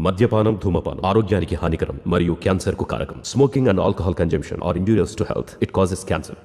మద్యపానం ధూమపానం ఆరోగ్యానికి హానికరం మరియు క్యాన్సర్ కు కారకం. Smoking and alcohol consumption are injurious to health. It causes cancer.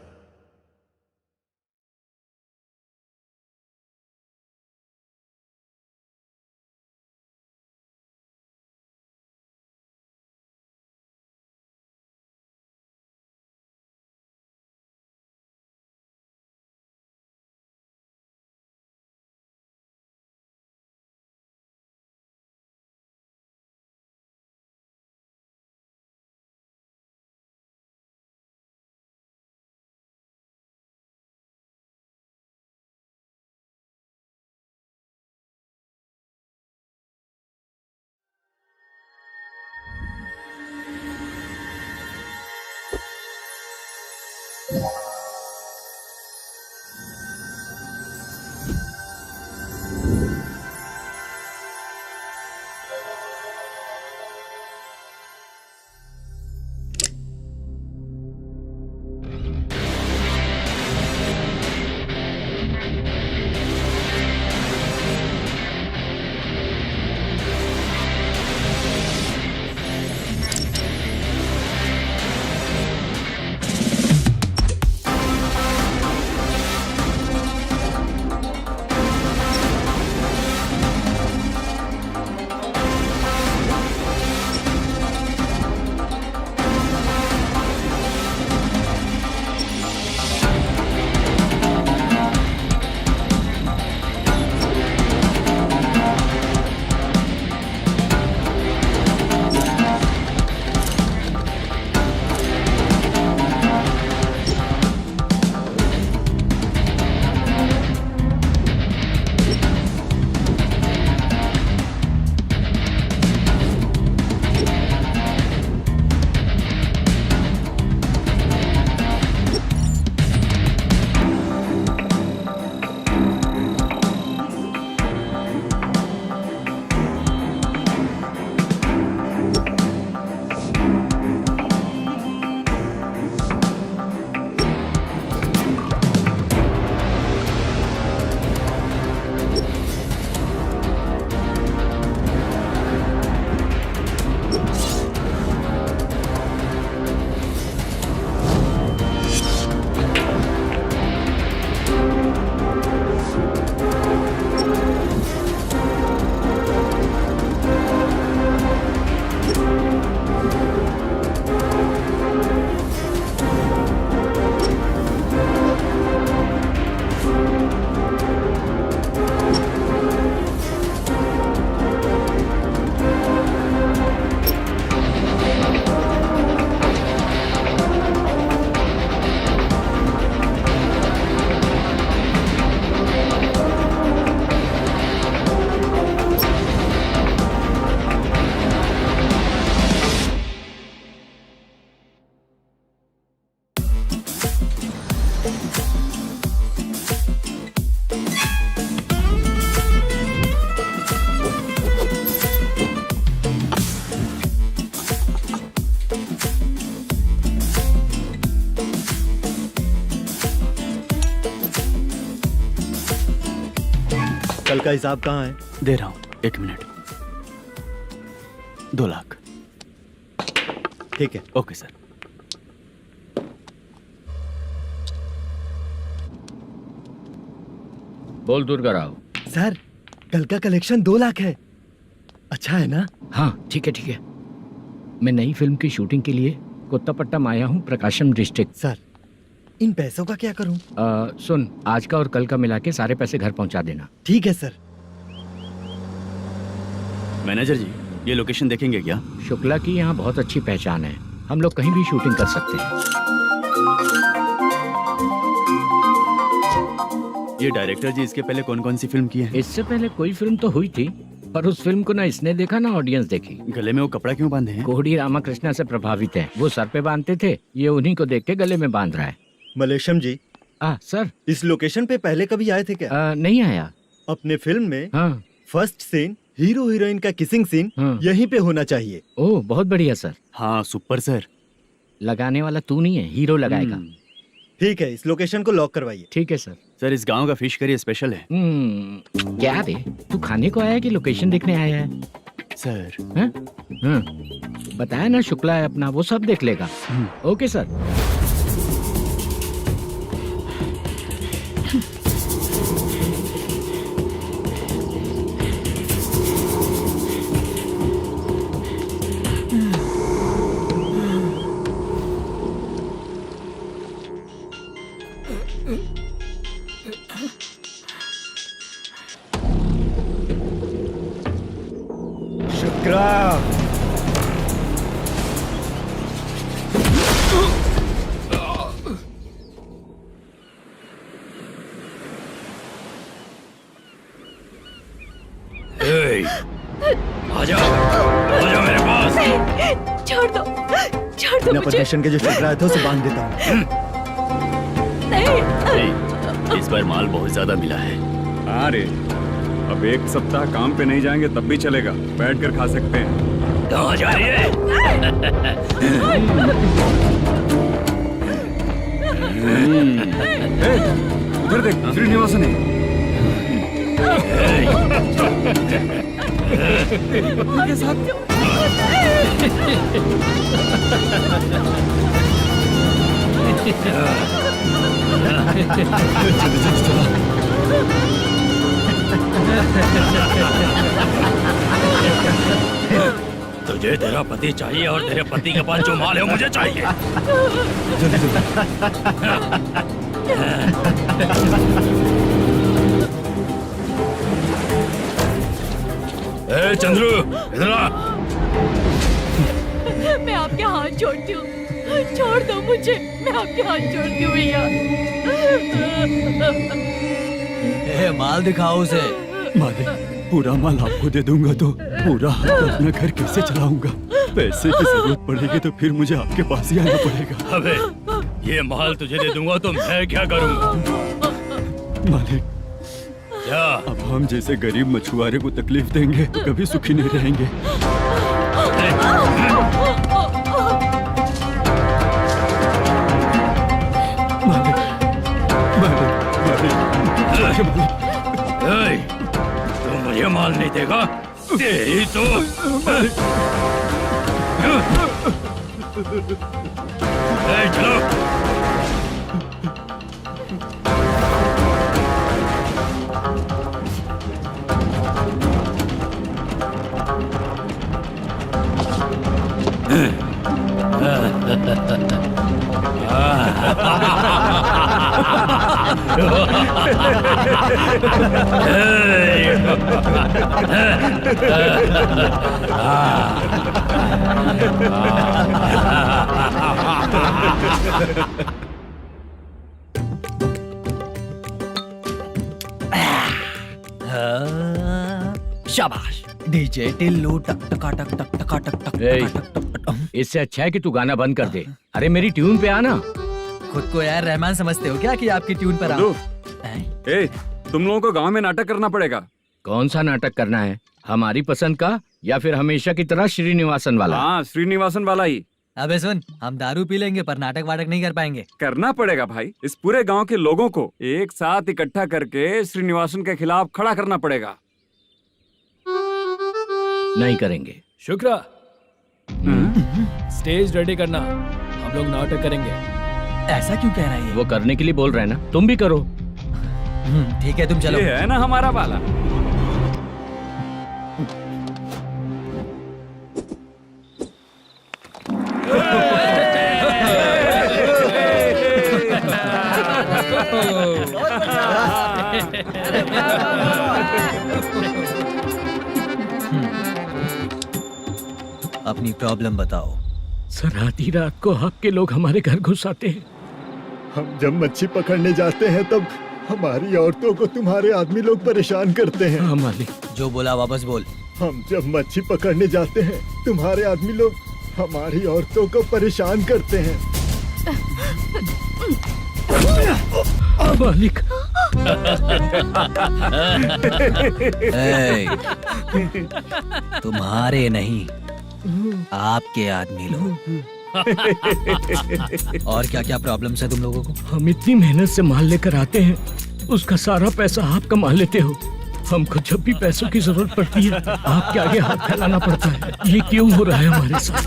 कल का हिसाब कहाँ है? दे रहा हूँ, 1 मिनट. 2 लाख. ठीक है. Okay sir. बोल दुर्गा राव. सर कल का कलेक्शन 2 लाख है. अच्छा है ना? हाँ ठीक है ठीक है. मैं नई फिल्म की शूटिंग के लिए कोत्तापट्टम आया हूँ, प्रकाशम डिस्ट्रिक्ट. सर इन पैसों का क्या करूँ? सुन, आज का और कल का मिला के सारे पैसे घर पहुँचा देना. ठीक है सर. मैनेजर जी, ये लोकेशन देखेंगे क्या? शुक्ला की यहाँ बहुत अच्छी पहचान है, हम लोग कहीं भी शूटिंग कर सकते हैं. ये डायरेक्टर जी इसके पहले कौन कौन सी फिल्म की है? इससे पहले कोई फिल्म तो हुई थी, पर उस फिल्म को ना इसने देखा ना ऑडियंस देखी. गले में वो कपड़ा क्यों बांधे हैं? कोहड़ी रामाकृष्णा से प्रभावित है. वो सर पे बांधते थे, ये उन्हीं को देख के गले में बांध रहा है. मलेशम जी. सर इस लोकेशन पे पहले कभी आए थे क्या? नहीं आया. अपने फिल्म में हाँ. फर्स्ट सीन हीरो हीरोइन का किसिंग सीन यहीं पे होना चाहिए. ओह बहुत बढ़िया सर. हाँ सुपर सर. लगाने वाला तू नहीं है, हीरो लगाएगा. ठीक है, इस लोकेशन को लॉक करवाइए. ठीक है सर. सर इस गांव का फिश करी स्पेशल है. क्या रे, तू खाने को आया है कि लोकेशन देखने आया है? सर हैं? हाँ, बताया ना शुक्ला है अपना, वो सब देख लेगा। Okay sir. शुक्रा, आजा आजा मेरे पास। छोड़ दो बिना मुझे। परमिशन के जो शुक्रा है तो उसे बांध देता हूँ। नहीं, इस बार माल बहुत ज्यादा मिला है। हाँ रे, अब एक सप्ताह काम पे नहीं जाएंगे तब भी चलेगा, बैठ कर खा सकते हैं। कहाँ जा रही है? उधर देख, श्रीनिवासन है। उनके साथ तुझे तेरा पति चाहिए और तेरे पति के पास जो माल है वो मुझे चाहिए। ए चंद्रू, इधर आ। मैं आपके हाथ जोड़ती हूँ, छोड़ दो मुझे, मैं आपके हाथ जोड़ती हूँ भैया। माल दिखाओ उसे। मालिक, पूरा माल आपको दे दूंगा तो पूरा अपना घर कैसे चलाऊंगा? पैसे की जरूरत पड़ेगी तो फिर मुझे आपके पास ही आना पड़ेगा। अबे ये माल तुझे दे दूंगा तो मैं क्या करूंगा? मालिक, क्या? अब हम जैसे गरीब मछुआरे को तकलीफ देंगे तो कभी सुखी नहीं रहेंगे। मालिक, मालिक, मालिक, ए, तू मुझे माल नहीं देगा? तेरी तो ए, चलो। शाबाश। डीजे टिल्लू टक टका टक टक टका टक टक ए, टक टक टक। इससे अच्छा है कि तू गाना बंद कर दे। अरे मेरी ट्यून पे आना। खुद को यार रहमान समझते हो क्या कि आपकी ट्यून पर गुड्डू, हैं? ए, तुम लोगों को गांव में नाटक करना पड़ेगा। कौन सा नाटक करना है? हमारी पसंद का या फिर हमेशा की तरह श्रीनिवासन वाला? हाँ, श्रीनिवासन वाला ही अबे सुन, हम दारू पी लेंगे पर नाटक वाटक नहीं कर पाएंगे। करना पड़ेगा भाई। इस पूरे गांव के लोगों को एक साथ इकट्ठा करके श्रीनिवासन के खिलाफ खड़ा करना पड़ेगा। नहीं करेंगे। शुक्रा, स्टेज रेडी करना, हम लोग नाटक करेंगे। ऐसा क्यों कह रहा है ये? वो करने के लिए बोल रहे हैं ना, तुम भी करो। ठीक है, तुम चलो। ये है ना हमारा वाला। अपनी प्रॉब्लम बताओ। सर, आधी रात को आपके लोग हमारे घर घुस आते हैं। हम जब मच्छी पकड़ने जाते हैं तब हमारी औरतों को तुम्हारे आदमी लोग परेशान करते हैं। हाँ मालिक। जो बोला वापस बोल। हम जब मच्छी पकड़ने जाते हैं तुम्हारे आदमी लोग हमारी औरतों को परेशान करते हैं। मालिक। तुम्हारे नहीं, आपके आदमी लोग। और क्या क्या प्रॉब्लम्स है तुम लोगों को? हम इतनी मेहनत से माल लेकर आते हैं, उसका सारा पैसा आप कमा लेते हो। हमको जब भी पैसों की जरूरत पड़ती है आपके आगे हाथ फैलाना पड़ता है। ये क्यों हो रहा है हमारे साथ?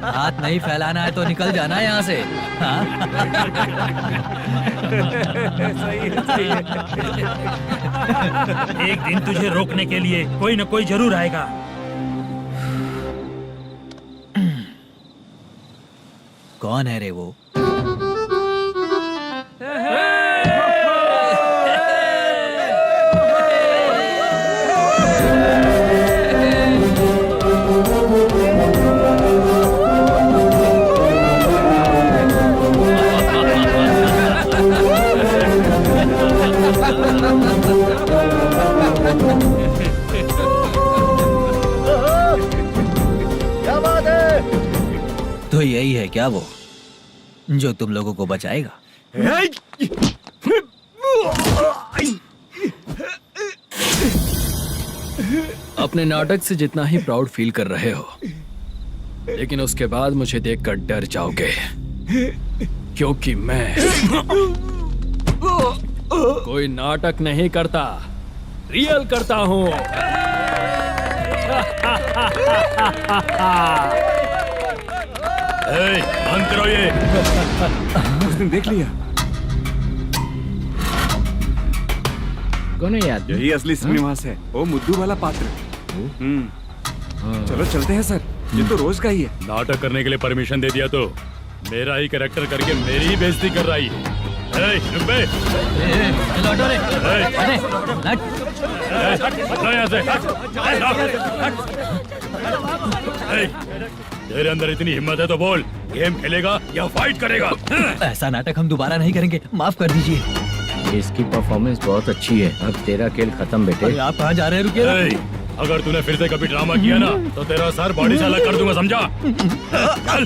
हाथ नहीं फैलाना है तो निकल जाना है यहाँ से। हाँ? एक दिन तुझे रोकने के लिए कोई न कोई जरूर आएगा। कौन है रे वो? क्या बात है? तो यही है क्या वो जो तुम लोगों को बचाएगा? अपने नाटक से जितना ही प्राउड फील कर रहे हो, लेकिन उसके बाद मुझे देखकर डर जाओगे, क्योंकि मैं कोई नाटक नहीं करता, रियल करता हूँ। बंद करो ये। उसने देख लिया। कौन है याद? यही असली श्रीनिवास है, वो मुद्दू वाला पात्र। चलो चलते हैं सर, ये तो रोज का ही है। नाटक करने के लिए परमिशन दे दिया तो मेरा ही कैरेक्टर करके मेरी ही बेइज्जती कर रही है। रुक बे। लौटो रे। हटो यहाँ से। तेरे अंदर इतनी हिम्मत है तो बोल, गेम खेलेगा या फाइट करेगा? ऐसा नाटक हम दोबारा नहीं करेंगे, माफ कर दीजिए। इसकी परफॉर्मेंस बहुत अच्छी है। अब तेरा खेल खत्म बेटे। अरे आप कहाँ जा रहे हैं? रुकिए। अगर तूने फिर से कभी ड्रामा किया ना तो तेरा सर बॉडी से अलग कर दूंगा, समझा? चल।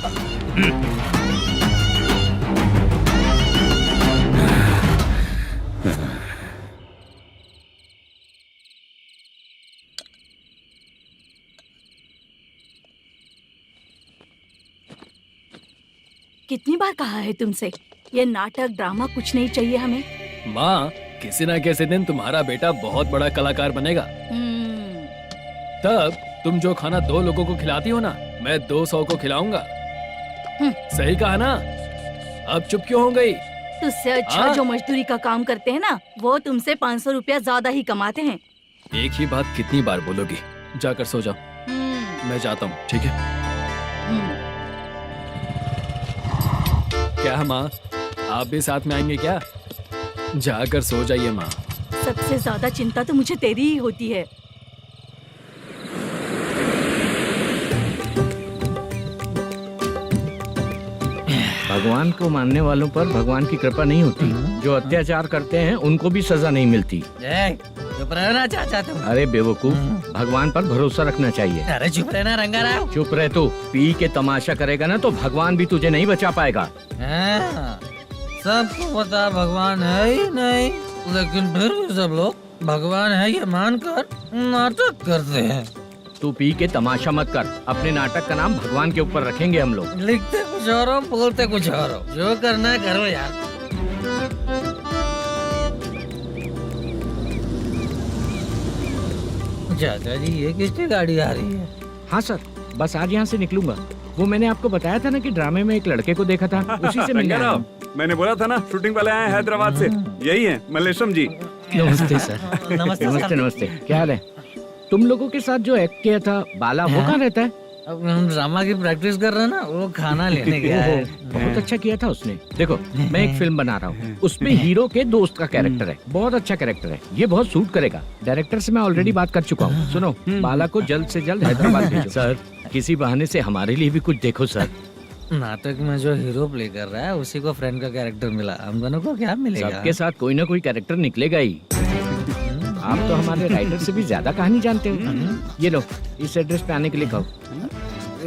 कितनी बार कहा है तुमसे, ये नाटक ड्रामा कुछ नहीं चाहिए हमें। माँ, किसी न किसी दिन तुम्हारा बेटा बहुत बड़ा कलाकार बनेगा। तब तुम जो खाना 2 लोगों को खिलाती हो ना, मैं 200 को खिलाऊंगा। सही कहा ना? अब चुप क्यों हो गई? तुझसे अच्छा जो मजदूरी का काम करते हैं ना, वो तुमसे 500 रुपया ज्यादा ही कमाते हैं। एक ही बात कितनी बार बोलोगी? जाकर सो जाओ। मैं जाता हूँ, ठीक है? क्या माँ, आप भी साथ में आएंगे क्या? जाकर सो जाइए माँ। सबसे ज्यादा चिंता तो मुझे तेरी ही होती है। भगवान को मानने वालों पर भगवान की कृपा नहीं होती। जो अत्याचार करते हैं उनको भी सजा नहीं मिलती। चुप रहना चाचा तुम। अरे बेवकूफ, भगवान पर भरोसा रखना चाहिए। अरे चुप रहना रंगाराव। चुप रह तू। पी के तमाशा करेगा ना तो भगवान भी तुझे नहीं बचा पाएगा। सबको पता भगवान है ही नहीं, लेकिन फिर भी सब लोग भगवान है ये मानकर नाटक करते हैं। तू पी के तमाशा मत कर। अपने नाटक का नाम भगवान के ऊपर रखेंगे हम लोग। लिखते कुछ और हो, बोलते कुछ और हो। जो करना है करो यार। चाचा जी, ये किसकी गाड़ी आ रही है? हाँ सर, बस आज यहाँ से निकलूंगा। वो मैंने आपको बताया था ना कि ड्रामे में एक लड़के को देखा था, उसी से मिलने आया हूँ। मैंने बोला था ना, शूटिंग वाले आए हैं हैदराबाद से। यही है मल्लेशम जी। नमस्ते सर। नमस्ते नमस्ते नमस्ते। क्या हाल है? तुम लोगों के साथ जो एक्ट किया था बाला, वो कहाँ रहता है? अब हम ड्रामा की प्रैक्टिस कर रहे हैं ना, वो खाना लेने गया है। बहुत अच्छा किया था उसने। देखो, मैं एक फिल्म बना रहा हूँ, उसमें हीरो के दोस्त का कैरेक्टर है। बहुत अच्छा कैरेक्टर है, ये बहुत सूट करेगा। डायरेक्टर से मैं ऑलरेडी बात कर चुका हूँ। सुनो, बाला को जल्द से जल्द हैदराबाद भेजो। सर, किसी बहाने से हमारे लिए भी कुछ देखो सर। नाटक में जो हीरो प्ले कर रहा है उसी को फ्रेंड का कैरेक्टर मिला, हम दोनों को क्या मिलेगा? सबके साथ कोई ना कोई कैरेक्टर निकलेगा ही। आप तो हमारे राइटर से भी ज्यादा कहानी जानते हो। ये लो, इस एड्रेस पे आने के लिए कहो।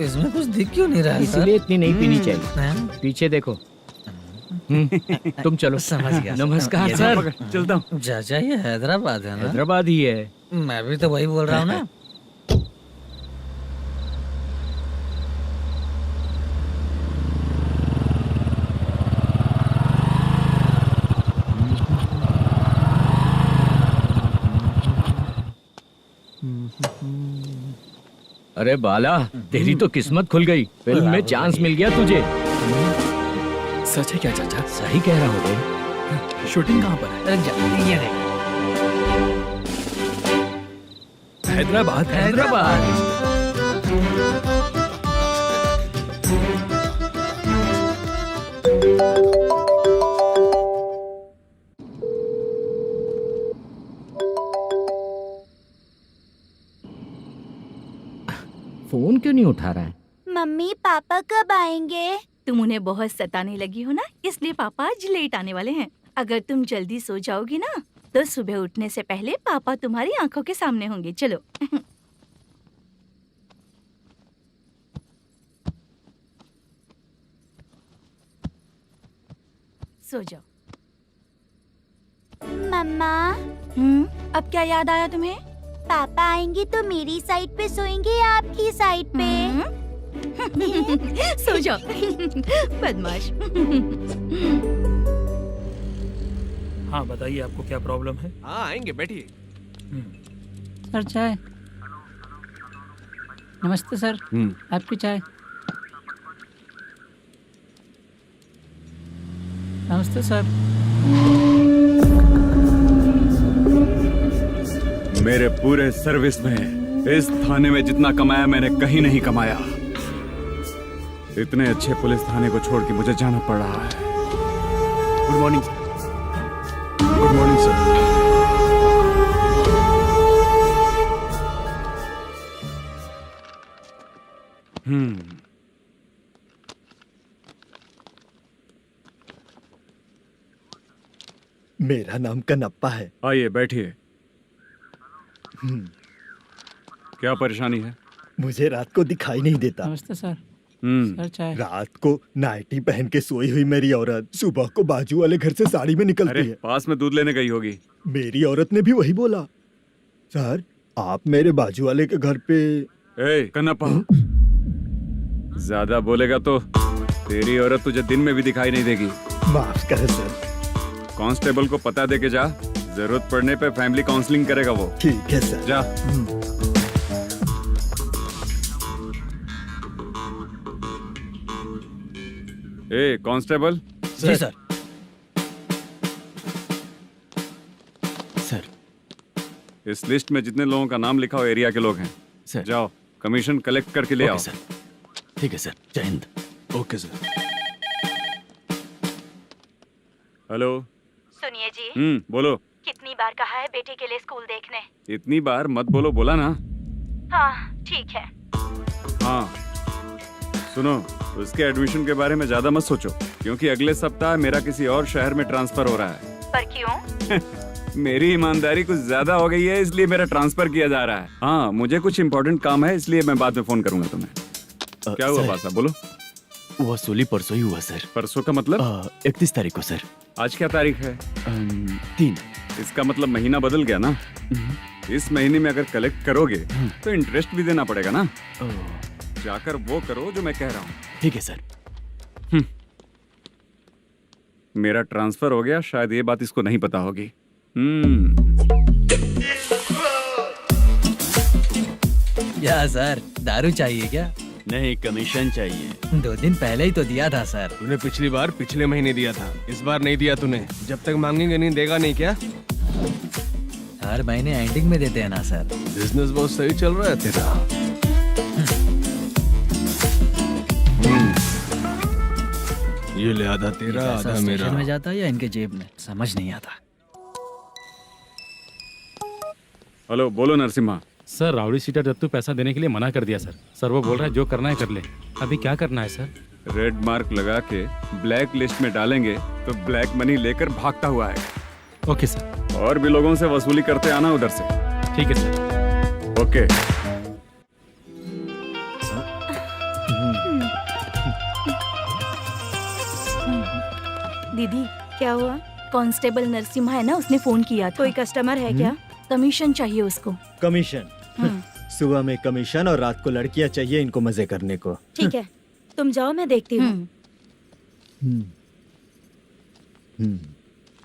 इसमें कुछ दिख क्यों नहीं रहा? इसलिए इतनी नहीं पीनी चाहिए। पीछे देखो। तुम चलो। समझ गया। नमस्कार सर। चलता हूँ। चाचा, ये हैदराबाद है ना? हैदराबाद ही है। मैं भी तो वही बोल रहा हूँ ना। अरे बाला, तेरी तो किस्मत खुल गई, फिल्म में चांस मिल गया तुझे। सच है क्या चाचा? सही कह रहा हूँ भाई। शूटिंग कहाँ पर है? ये देख। हैदराबाद। हैदराबाद। फोन क्यों नहीं उठा रहा है? मम्मी पापा कब आएंगे? तुम उन्हें बहुत सताने लगी हो ना, इसलिए पापा आज लेट आने वाले हैं। अगर तुम जल्दी सो जाओगी ना तो सुबह उठने से पहले पापा तुम्हारी आंखों के सामने होंगे। चलो। सो जाओ। मम्मा, अब क्या याद आया तुम्हें? पापा आएंगे तो मेरी साइड पे सोएंगे या आपकी साइड पे? सो जाओ। बदमाश। हाँ बताइए, आपको क्या प्रॉब्लम है? हाँ आएंगे, बैठिए। सर चाय। नमस्ते सर, आपकी चाय। नमस्ते सर। मेरे पूरे सर्विस में इस थाने में जितना कमाया मैंने कहीं नहीं कमाया। इतने अच्छे पुलिस थाने को छोड़ के मुझे जाना पड़ रहा है। Good morning sir. Good morning sir. मेरा नाम कनप्पा है। आइए बैठिए। क्या परेशानी है? मुझे रात को दिखाई नहीं देता। नमस्ते सर। सर चाय। रात को नाइटी पहन के सोई हुई मेरी औरत सुबह को बाजू वाले घर से साड़ी में निकलती अरे है। पास में दूध लेने गई होगी। मेरी औरत ने भी वही बोला। सर, आप मेरे बाजू वाले के घर पे। ए कन्नप्पा, ज्यादा बोलेगा तो तेरी औरत तुझे दिन में भी दिखाई नहीं देगी। माफ करें सर। कांस्टेबल को पता दे के जा, जरूरत पड़ने पे फैमिली काउंसलिंग करेगा वो। ठीक है सर। जा। ए कांस्टेबल। जी सर। सर, इस लिस्ट में जितने लोगों का नाम लिखा हो एरिया के लोग हैं। सर। जाओ कमीशन कलेक्ट करके ले आओ। सर। ठीक है सर। जय हिंद। Okay sir. हेलो। सुनिए जी। बोलो। कितनी बार कहा है बेटे के लिए स्कूल देखने? इतनी बार मत बोलो, बोला ना। हाँ ठीक है। हाँ सुनो, उसके एडमिशन के बारे में ज्यादा मत सोचो, क्योंकि अगले सप्ताह मेरा किसी और शहर में ट्रांसफर हो रहा है। पर क्यों? मेरी ईमानदारी कुछ ज्यादा हो गई है, इसलिए मेरा ट्रांसफर किया जा रहा है। हाँ मुझे कुछ इम्पोर्टेंट काम है, इसलिए मैं बाद में फोन करूंगा तुम्हें। क्या हुआ पासा, बोलो। वसूली परसों ही हुआ सर। परसों का मतलब? 31 तारीख को सर। आज क्या तारीख है? 3। इसका मतलब महीना बदल गया ना। इस महीने में अगर कलेक्ट करोगे तो इंटरेस्ट भी देना पड़ेगा ना। जाकर वो करो जो मैं कह रहा हूँ। ठीक है सर। मेरा ट्रांसफर हो गया, शायद ये बात इसको नहीं पता होगी। क्या सर, दारू चाहिए क्या? नहीं, कमीशन चाहिए। 2 दिन पहले ही तो दिया था सर। तूने पिछली बार पिछले महीने दिया था, इस बार नहीं दिया तूने। जब तक मांगेंगे नहीं देगा नहीं क्या? हर महीने एंडिंग में देते हैं ना सर। बिजनेस बहुत सही चल रहा है तेरा। ये ले आधा तेरा, आधा मेरा। स्टेशन में जाता है या इनके जेब में, समझ नहीं आता। हेलो, बोलो Narasimha. Sir, rowdy seater Dattu पैसा देने के लिए मना कर दिया सर। सर वो बोल रहा है जो करना है कर ले। अभी क्या करना है सर? रेड मार्क लगा के ब्लैक लिस्ट में डालेंगे तो ब्लैक मनी लेकर भागता हुआ है। Okay sir. और भी लोगों से वसूली करते आना उधर से। ठीक है सर। ओके। दीदी क्या हुआ? कांस्टेबल नरसिम्हा है ना, उसने फोन किया था। कोई कस्टमर है क्या? कमीशन चाहिए उसको। कमीशन? सुबह में कमीशन और रात को लड़कियां चाहिए इनको मजे करने को। ठीक है, तुम जाओ, मैं देखती हूँ।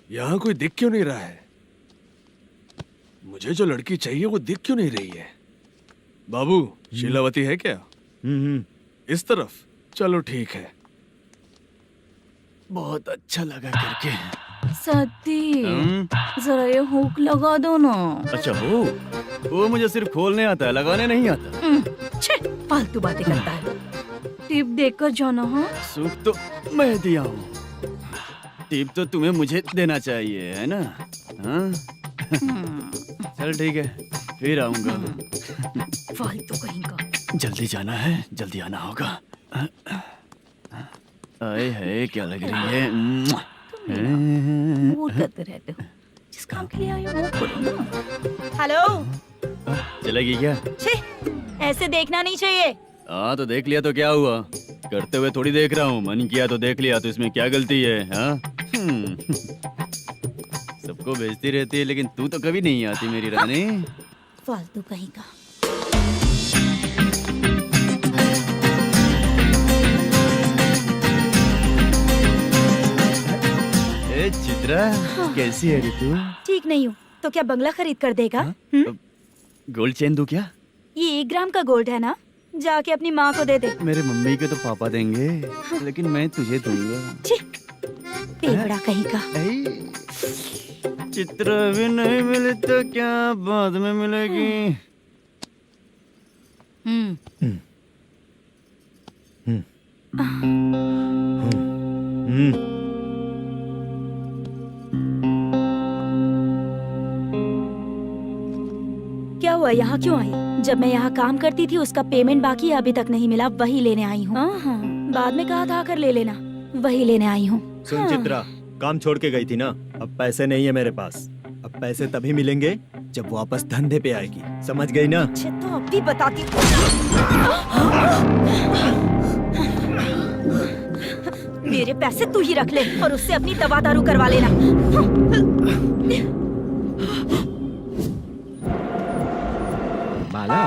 यहाँ कोई दिख क्यों नहीं रहा है? मुझे जो लड़की चाहिए वो दिख क्यों नहीं रही है? बाबू शीलावती है क्या? इस तरफ चलो ठीक है। बहुत अच्छा लगा करके। सती जरा ये हुक लगा दो ना। अच्छा वो मुझे सिर्फ खोलने आता है, लगाने नहीं आता। छे, फालतू बातें करता है। टिप देकर जाना। हाँ सुख तो मैं दिया हूँ, टिप तो तुम्हें मुझे देना चाहिए, है ना? हाँ? चल ठीक है, फिर आऊंगा। फालतू कहीं का। जल्दी जाना है, जल्दी आना होगा। आए है क्या लग रही है। मूड करते रहते हो। जिस काम के लिए आए हो वो करो ना। हेलो, चलेगी क्या? छी, ऐसे देखना नहीं चाहिए। हाँ तो देख लिया तो क्या हुआ, करते हुए थोड़ी देख रहा हूँ। मन किया तो देख लिया, तो इसमें क्या गलती है? हाँ? सबको भेजती रहती है, लेकिन तू तो कभी नहीं आती मेरी रानी। फालतू कहीं का। ए चित्रा, कैसी है रे तू? ठीक नहीं हूँ तो क्या बंगला खरीद कर देगा? गोल्ड चेन दूं क्या? ये 1 ग्राम का गोल्ड है ना, जाके अपनी माँ को दे दे। मेरे मम्मी के तो पापा देंगे, लेकिन मैं तुझे दूंगा। टेबड़ा कहीं का। चित्रा भी नहीं मिली तो क्या बाद में मिलेगी? क्या हुआ, यहाँ क्यों आई? जब मैं यहाँ काम करती थी उसका पेमेंट बाकी अभी तक नहीं मिला, वही लेने आई हूँ। बाद में कहा था आकर ले लेना, वही लेने आई हूँ। सुन चित्रा, काम छोड़ के गई थी ना, अब पैसे नहीं है मेरे पास। अब पैसे तभी मिलेंगे जब वापस धंधे पे आएगी, समझ गई ना? अच्छा तो अब भी बताती। मेरे पैसे तू ही रख ले और उससे अपनी दवा दारू करवा लेना। बाला,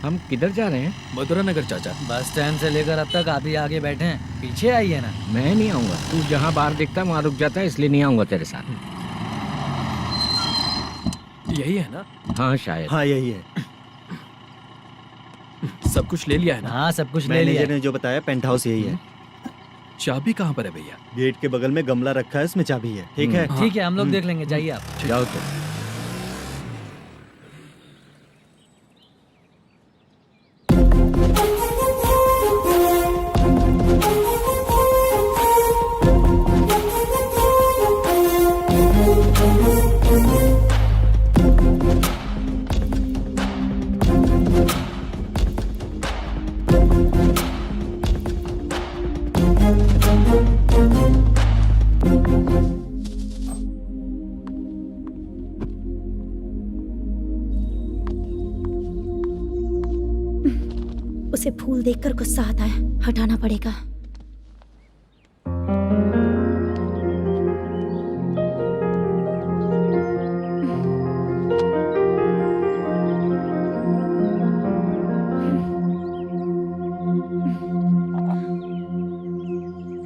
हम किधर जा रहे हैं? मथुरा नगर चाचा। बस स्टैंड से लेकर अब तक आप ही आगे बैठे हैं, पीछे आइए ना। मैं नहीं आऊंगा, तू जहाँ बाहर दिखता वहाँ रुक जाता है, इसलिए नहीं आऊंगा तेरे साथ। यही है ना? हाँ शायद। हाँ यही है। सब कुछ ले लिया है ना? हाँ सब कुछ ले लिया। मैनेजर ने जो बताया पेंट हाउस यही है। चाबी कहाँ पर है भैया? गेट के बगल में गमला रखा है, इसमें चाबी है। ठीक है? ठीक है, हम लोग देख लेंगे, जाइए आप। जाओ तो। उसे फूल देखकर गुस्सा आता है, हटाना पड़ेगा।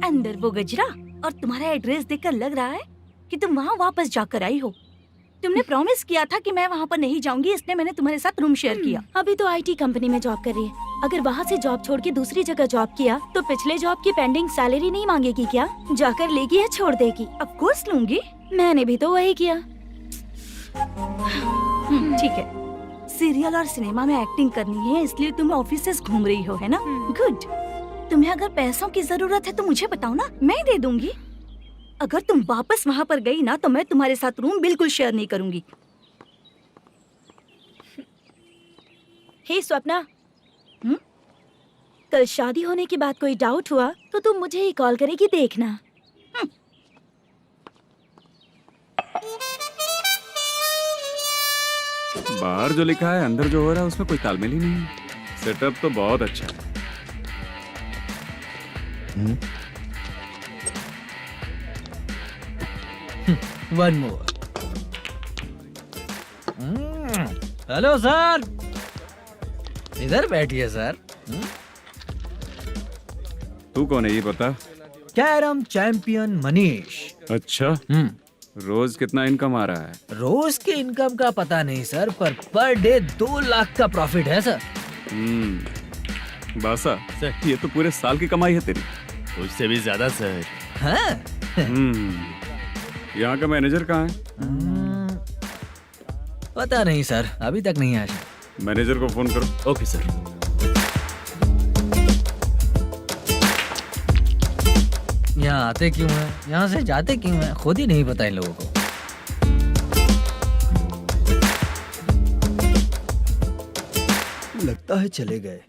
अंदर वो गजरा और तुम्हारा एड्रेस देखकर लग रहा है कि तुम वहाँ वापस जाकर आई हो। तुमने प्रॉमिस किया था कि मैं वहाँ पर नहीं जाऊंगी, इसलिए मैंने तुम्हारे साथ रूम शेयर किया। अभी तो आईटी कंपनी में जॉब कर रही है। अगर वहाँ से जॉब छोड़ के दूसरी जगह जॉब किया तो पिछले जॉब की पेंडिंग सैलरी नहीं मांगेगी क्या? जाकर लेगी या छोड़ देगी? ऑफ कोर्स लूंगी। मैंने भी तो वही किया। ठीक है, सीरियल और सिनेमा में एक्टिंग करनी है, इसलिए तुम ऑफिसेस घूम रही हो, है ना? गुड। तुम्हें अगर पैसों की जरूरत है तो मुझे बताओ ना, मैं दे दूंगी। अगर तुम वापस वहाँ पर गई ना तो मैं तुम्हारे साथ रूम बिल्कुल शेयर नहीं करूंगी। हे स्वप्ना, कल शादी होने की बात कोई डाउट हुआ तो तुम मुझे ही कॉल करेगी, देखना। बाहर जो लिखा है अंदर जो हो रहा है उसमें कोई तालमेल ही नहीं है। सेटअप तो बहुत अच्छा है। One more. हेलो सर, इधर बैठिए सर। तू कौन है ये बता? Carrom champion Manish. अच्छा, रोज कितना इनकम आ रहा है? रोज के इनकम का पता नहीं सर, पर डे 2 लाख का प्रॉफिट है सर। बासा ये तो पूरे साल की कमाई है तेरी। उससे भी ज्यादा सर। हाँ? यहाँ का मैनेजर कहाँ है? पता नहीं सर, अभी तक नहीं आया। मैनेजर को फोन करो। Okay sir. यहाँ आते क्यों हैं, यहाँ से जाते क्यों हैं, खुद ही नहीं पता इन लोगों को। लगता है चले गए।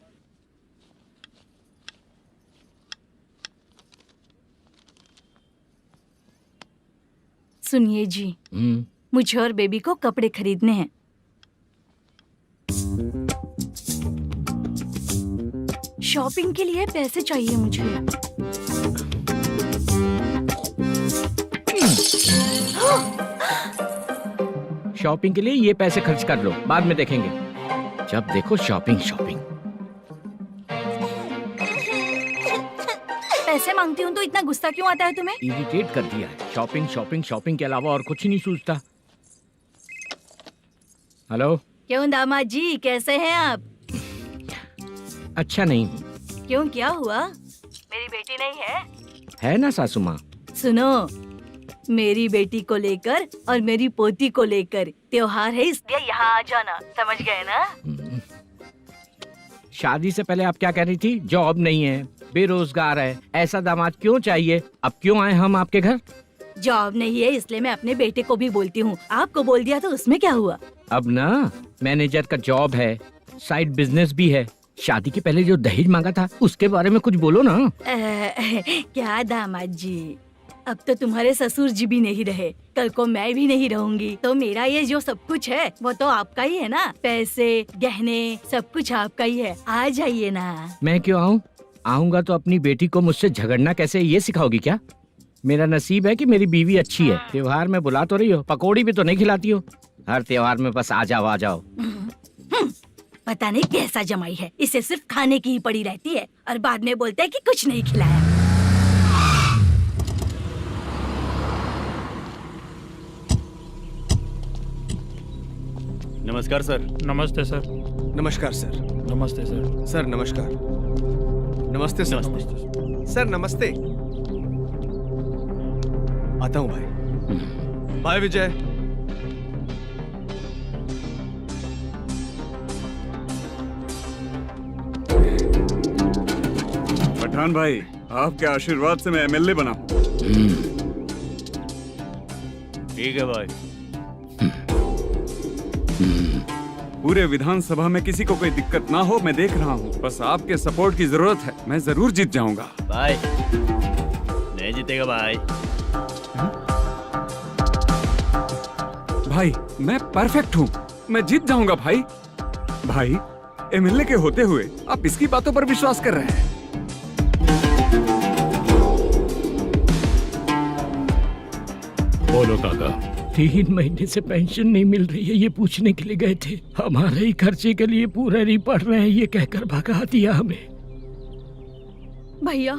सुनिए जी, मुझे और बेबी को कपड़े खरीदने हैं। शॉपिंग के लिए पैसे चाहिए मुझे। शॉपिंग के लिए ये पैसे खर्च कर लो, बाद में देखेंगे। जब देखो शॉपिंग शॉपिंग। पैसे मांगती हूँ तो इतना गुस्सा क्यों आता है तुम्हें? इरिटेट कर दिया है। शॉपिंग शॉपिंग शॉपिंग के अलावा और कुछ नहीं सूझता। हेलो। क्यों दामाद जी, कैसे हैं आप? अच्छा नहीं। क्यों, क्या हुआ? मेरी बेटी नहीं है? है ना सासू माँ। सुनो, मेरी बेटी को लेकर और मेरी पोती को लेकर त्योहार है, इसलिए यहाँ आ जाना, समझ गए ना? शादी से पहले आप क्या कह रही थी? जॉब नहीं है, बेरोजगार है, ऐसा दामाद क्यों चाहिए? अब क्यों आए हम आपके घर? जॉब नहीं है इसलिए मैं अपने बेटे को भी बोलती हूँ। आपको बोल दिया तो उसमें क्या हुआ? अब ना मैनेजर का जॉब है, साइड बिजनेस भी है। शादी के पहले जो दहेज मांगा था उसके बारे में कुछ बोलो ना। क्या दामाद जी, अब तो तुम्हारे ससुर जी भी नहीं रहे, कल को मैं भी नहीं रहूंगी, तो मेरा ये जो सब कुछ है वो तो आपका ही है ना। पैसे, गहने, सब कुछ आपका ही है। आ जाइए ना। मैं क्यों आऊँ? आऊंगा तो अपनी बेटी को मुझसे झगड़ना कैसे ये सिखाओगी क्या? मेरा नसीब है कि मेरी बीवी अच्छी है। त्योहार में बुला तो रही हो, पकौड़ी भी तो नहीं खिलाती हो। हर त्योहार में बस आ जाओ आ जाओ। पता नहीं कैसा जमाई है, इसे सिर्फ खाने की ही पड़ी रहती है और बाद में बोलते हैं कि कुछ नहीं खिलाया। नमस्कार सर। नमस्ते सर। नमस्कार सर। नमस्ते सर। सर नमस्कार। नमस्ते सर। सर नमस्ते। आता हूँ भाई। बाय विजय। पठान भाई, आपके आशीर्वाद से मैं एमएलए बना हूँ। ठीक है भाई। पूरे विधानसभा में किसी को कोई दिक्कत ना हो, मैं देख रहा हूँ। बस आपके सपोर्ट की जरूरत है, मैं जरूर जीत जाऊंगा। भाई नहीं जीतेगा भाई। भाई मैं परफेक्ट हूँ, मैं जीत जाऊंगा भाई। भाई एमएलए के होते हुए आप इसकी बातों पर विश्वास कर रहे हैं? बोलो काका। 3 महीने से पेंशन नहीं मिल रही है, ये पूछने के लिए गए थे। हमारे ही खर्चे के लिए पूरा नहीं पड़ रहे हैं, ये कहकर भगा दिया हमें। भैया,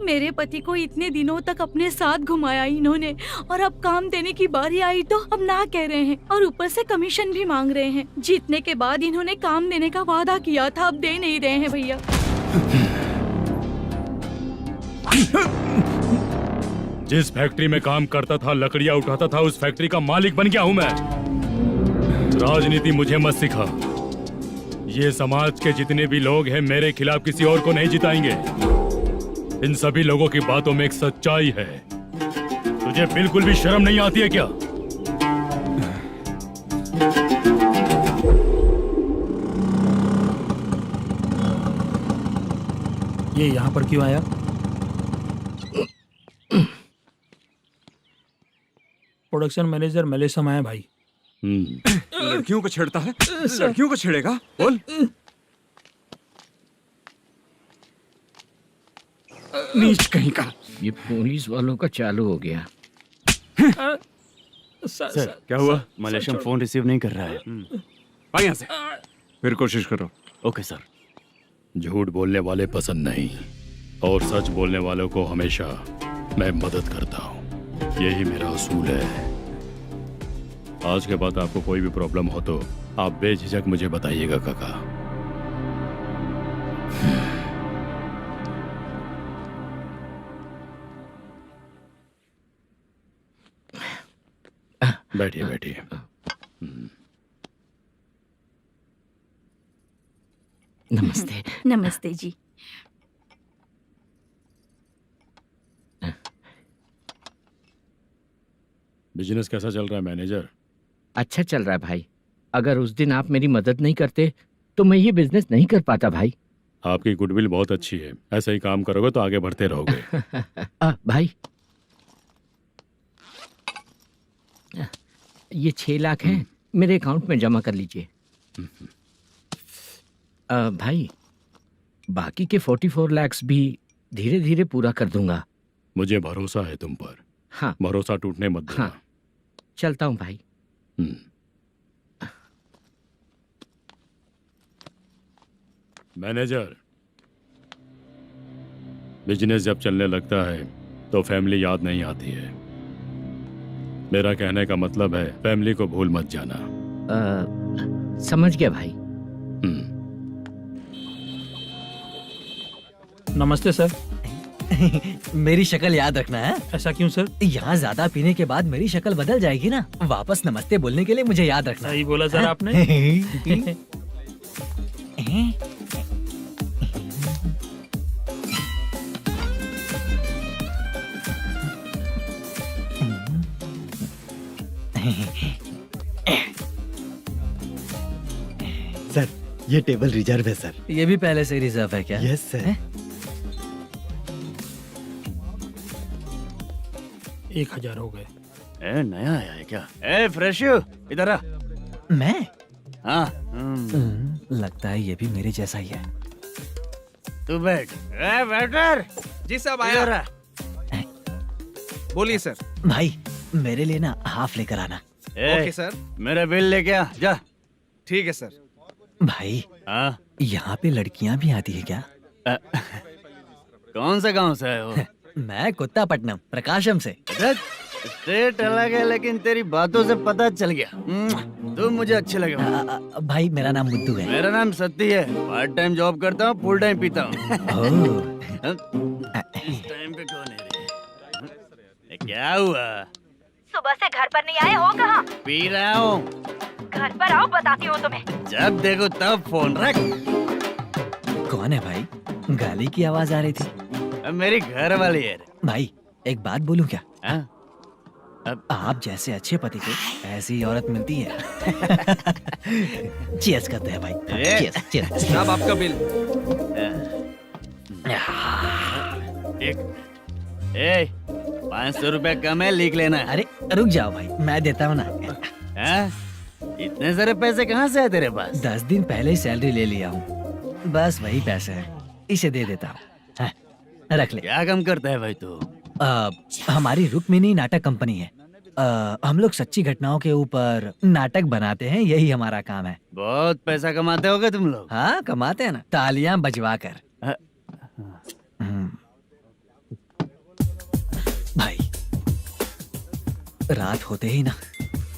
मेरे पति को इतने दिनों तक अपने साथ घुमाया इन्होंने, और अब काम देने की बारी आई तो अब ना कह रहे हैं और ऊपर से कमीशन भी मांग रहे हैं। जीतने के बाद इन्होंने काम देने का वादा किया था, अब दे नहीं रहे हैं भैया। जिस फैक्ट्री में काम करता था, लकड़ियां उठाता था, उस फैक्ट्री का मालिक बन गया हूं मैं। राजनीति मुझे मत सिखा। ये समाज के जितने भी लोग हैं मेरे खिलाफ किसी और को नहीं जिताएंगे। इन सभी लोगों की बातों में एक सच्चाई है। तुझे बिल्कुल भी शर्म नहीं आती है क्या? ये यहाँ पर क्यों आया? प्रोडक्शन मैनेजर मलेशम आया भाई। लड़कियों को छेड़ता है, लड़कियों को छेड़ेगा? बोल। नीच कहीं का। ये पुलिस वालों का चालू हो गया। सर क्या हुआ? मलेशियन फोन रिसीव नहीं कर रहा है। भाई यहाँ से फिर कोशिश करो। Okay sir. झूठ बोलने वाले पसंद नहीं, और सच बोलने वालों को हमेशा मैं मदद करता हूँ। यही मेरा असूल है। आज के बाद आपको कोई भी प्रॉब्लम हो तो आप बेझिझक मुझे बताइएगा काका। बैठिए बैठिए। नमस्ते। नमस्ते जी। बिजनेस कैसा चल रहा है मैनेजर? अच्छा चल रहा है भाई। अगर उस दिन आप मेरी मदद नहीं करते तो मैं ये बिजनेस नहीं कर पाता भाई। आपकी गुडविल बहुत अच्छी है, ऐसा ही काम करोगे तो आगे बढ़ते रहोगे। भाई ये 6 लाख हैं, मेरे अकाउंट में जमा कर लीजिए। भाई बाकी के 44 लाख भी धीरे धीरे पूरा कर दूंगा। मुझे भरोसा है तुम पर। हाँ भरोसा टूटने मत देना। हाँ चलता हूँ भाई। मैनेजर, बिजनेस जब चलने लगता है तो फैमिली याद नहीं आती है। मेरा कहने का मतलब है फैमिली को भूल मत जाना। समझ गया भाई। नमस्ते सर। मेरी शक्ल याद रखना है। ऐसा क्यों सर? यहाँ ज्यादा पीने के बाद मेरी शक्ल बदल जाएगी ना। वापस नमस्ते बोलने के लिए मुझे याद रखना। सही बोला सर आपने। सर ये टेबल रिजर्व है सर। ये भी पहले से रिजर्व है क्या? Yes sir. 1000 हो गए। ए नया आया है क्या? ए फ्रेश इधर आ। मैं? हाँ। लगता है ये भी मेरे जैसा ही है। तू बैठ। ए वेटर। जी साहब आया। बोलिए सर। भाई मेरे लिए ना हाफ लेकर आना। Okay sir. मेरा बिल लेके आ जा। ठीक है सर। भाई हाँ यहाँ पे लड़कियाँ भी आती है क्या? कौन सा गांव से है वो? मैं कुत्तापट्टनम प्रकाशम से। स्टेट अलग है लेकिन तेरी बातों से पता चल गया। तू मुझे अच्छे लगे। भाई मेरा नाम मुद्दू है। मेरा नाम सत्ती है। पार्ट टाइम जॉब करता हूँ, फुल टाइम पीता हूँ। इस टाइम पे कौन है रे? क्या हुआ? सुबह से घर पर नहीं आए हो? कहाँ? पी रहा हूँ। घर पर आओ, बताती हूँ तुम्हें। जब देखो तब फोन रख। कौन है भाई? गाली की आवाज आ रही थी। मेरी घर वाली है। भाई एक बात बोलूं क्या? अब आप जैसे अच्छे पति को ऐसी औरत मिलती है। चीयर्स करते हैं भाई। Cheers cheers. साहब आपका बिल। एक 500 रुपया कम है, लिख लेना। अरे रुक जाओ भाई, मैं देता हूँ ना। इतने सारे पैसे कहाँ से है तेरे पास? 10 दिन पहले ही सैलरी ले लिया हूँ, बस वही पैसे हैं, इसे दे देता हूँ। रख ले। क्या काम करता है भाई तू? हमारी रुक्मिनी नाटक कंपनी है। हम लोग सच्ची घटनाओं के ऊपर नाटक बनाते हैं, यही हमारा काम है। बहुत पैसा कमाते होगे तुम लोग। हाँ कमाते हैं ना, तालियां बजवा कर। भाई रात होते ही ना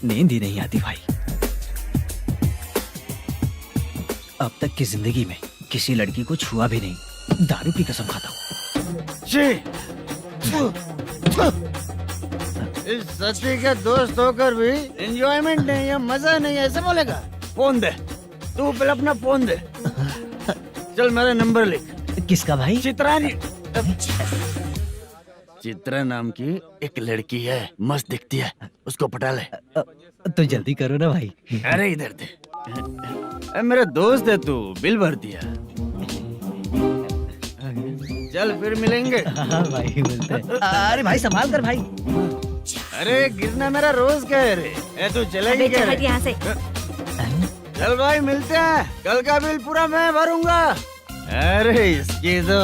नींद ही नहीं आती भाई। अब तक की जिंदगी में किसी लड़की को छुआ भी नहीं, दारू की कसम खाता हूँ। इस सच्ची का दोस्त होकर भी एंजॉयमेंट नहीं है, मजा नहीं है, ऐसे बोलेगा? फोन दे, तू पहले अपना फोन दे। चल मेरा नंबर लिख। किसका भाई? चित्रानी। चित्रा नाम की एक लड़की है, मस्त दिखती है, उसको पटा ले। तो जल्दी करो ना भाई। अरे इधर दे। मेरा दोस्त है तू, बिल भर दिया। चल फिर मिलेंगे। हाँ भाई मिलते हैं। अरे भाई संभाल कर भाई। अरे गिरना मेरा रोज का है रे। तू चलेगी क्या रे? यहाँ से। चल भाई मिलते हैं, कल का बिल पूरा मैं भरूंगा। अरे इसकी तो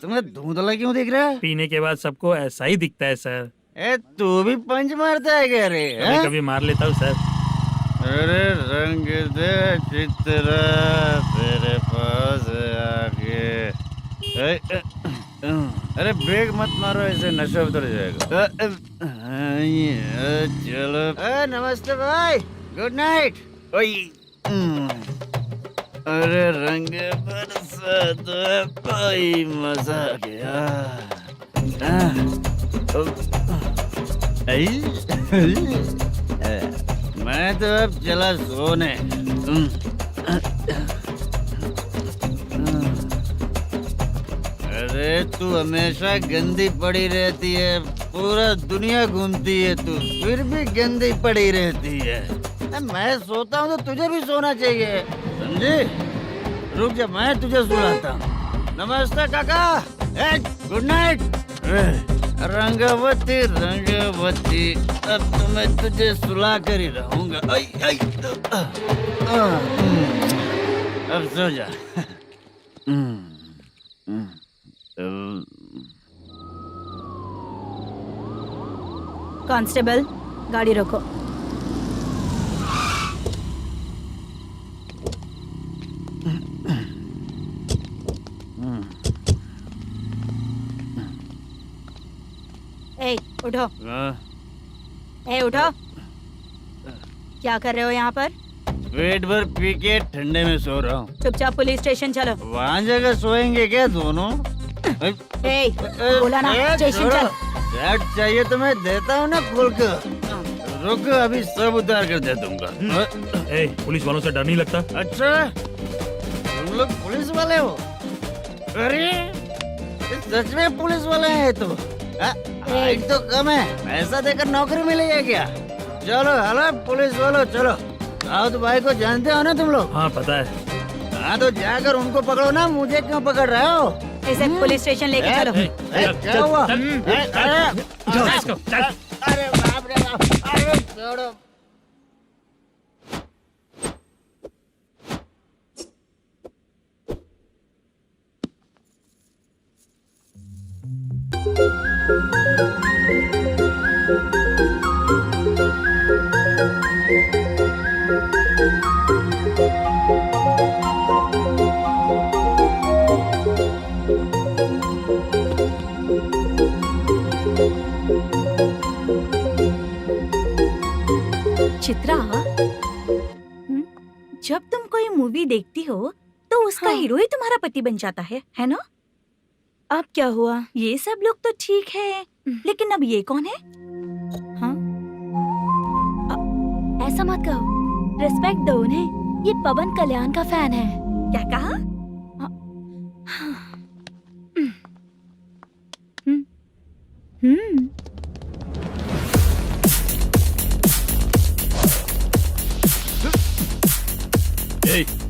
तुम्हें धुंधला क्यों दिख रहा है? पीने के बाद सबको ऐसा ही दिखता है सर। तू भी पंच मारता है क्या रे? कभी कभी मार लेता हूँ सर। अरे रंग दे चित्रा तेरे पास आके। अरे ब्रेक मत मारो, ऐसे नशा उतर जाएगा। चलो। नमस्ते भाई, गुड नाइट। अरे रंग बरसात भाई, मजा आ गया। मैं तो अब चला सोने। अरे तू हमेशा गंदी पड़ी रहती है, पूरा दुनिया घूमती है तू, फिर भी गंदी पड़ी रहती है। मैं सोता हूँ तो तुझे भी सोना चाहिए, समझी? रुक जा, मैं तुझे सुलाता हूँ। नमस्ते काका, गुड नाइट। रंगवती रंगवती, अब तो मैं तुझे सुला कर ही रहूंगा। अब सो जा। कांस्टेबल, गाड़ी रोको। ए, उठो। ए, उठो। क्या कर रहे हो यहाँ पर? पेट भर पी के ठंडे में सो रहा हूँ। चुपचाप पुलिस स्टेशन चलो। वहाँ जगह सोएंगे क्या दोनों? ए, बोला ना, स्टेशन चल। शर्ट चाहिए तो मैं देता हूँ ना खोल कर। रुक, अभी सब उतार कर दे दूंगा। पुलिस वालों से डर नहीं लगता? अच्छा, तुम लोग पुलिस वाले हो? अरे सच में पुलिस वाले हैं तो? हाइट तो कम है, पैसा देकर नौकरी मिलेगी क्या? चलो हेलो पुलिस वालों, चलो। राउत भाई को जानते हो ना तुम लोग? हाँ पता है। हाँ तो जाकर उनको पकड़ो ना, मुझे क्यों पकड़ रहे हो? इसे पुलिस स्टेशन लेके चलो। क्या हुआ? अरे बाप रे बाप, अरे छोड़ो। चित्रा, जब तुम कोई मूवी देखती हो तो उसका हीरो ही तुम्हारा पति बन जाता है ना? अब क्या हुआ? ये सब लोग तो ठीक है, लेकिन अब ये कौन है? हाँ? ऐसा मत कहो, रिस्पेक्ट दो उन्हें। ये पवन कल्याण का फैन है। क्या कहा?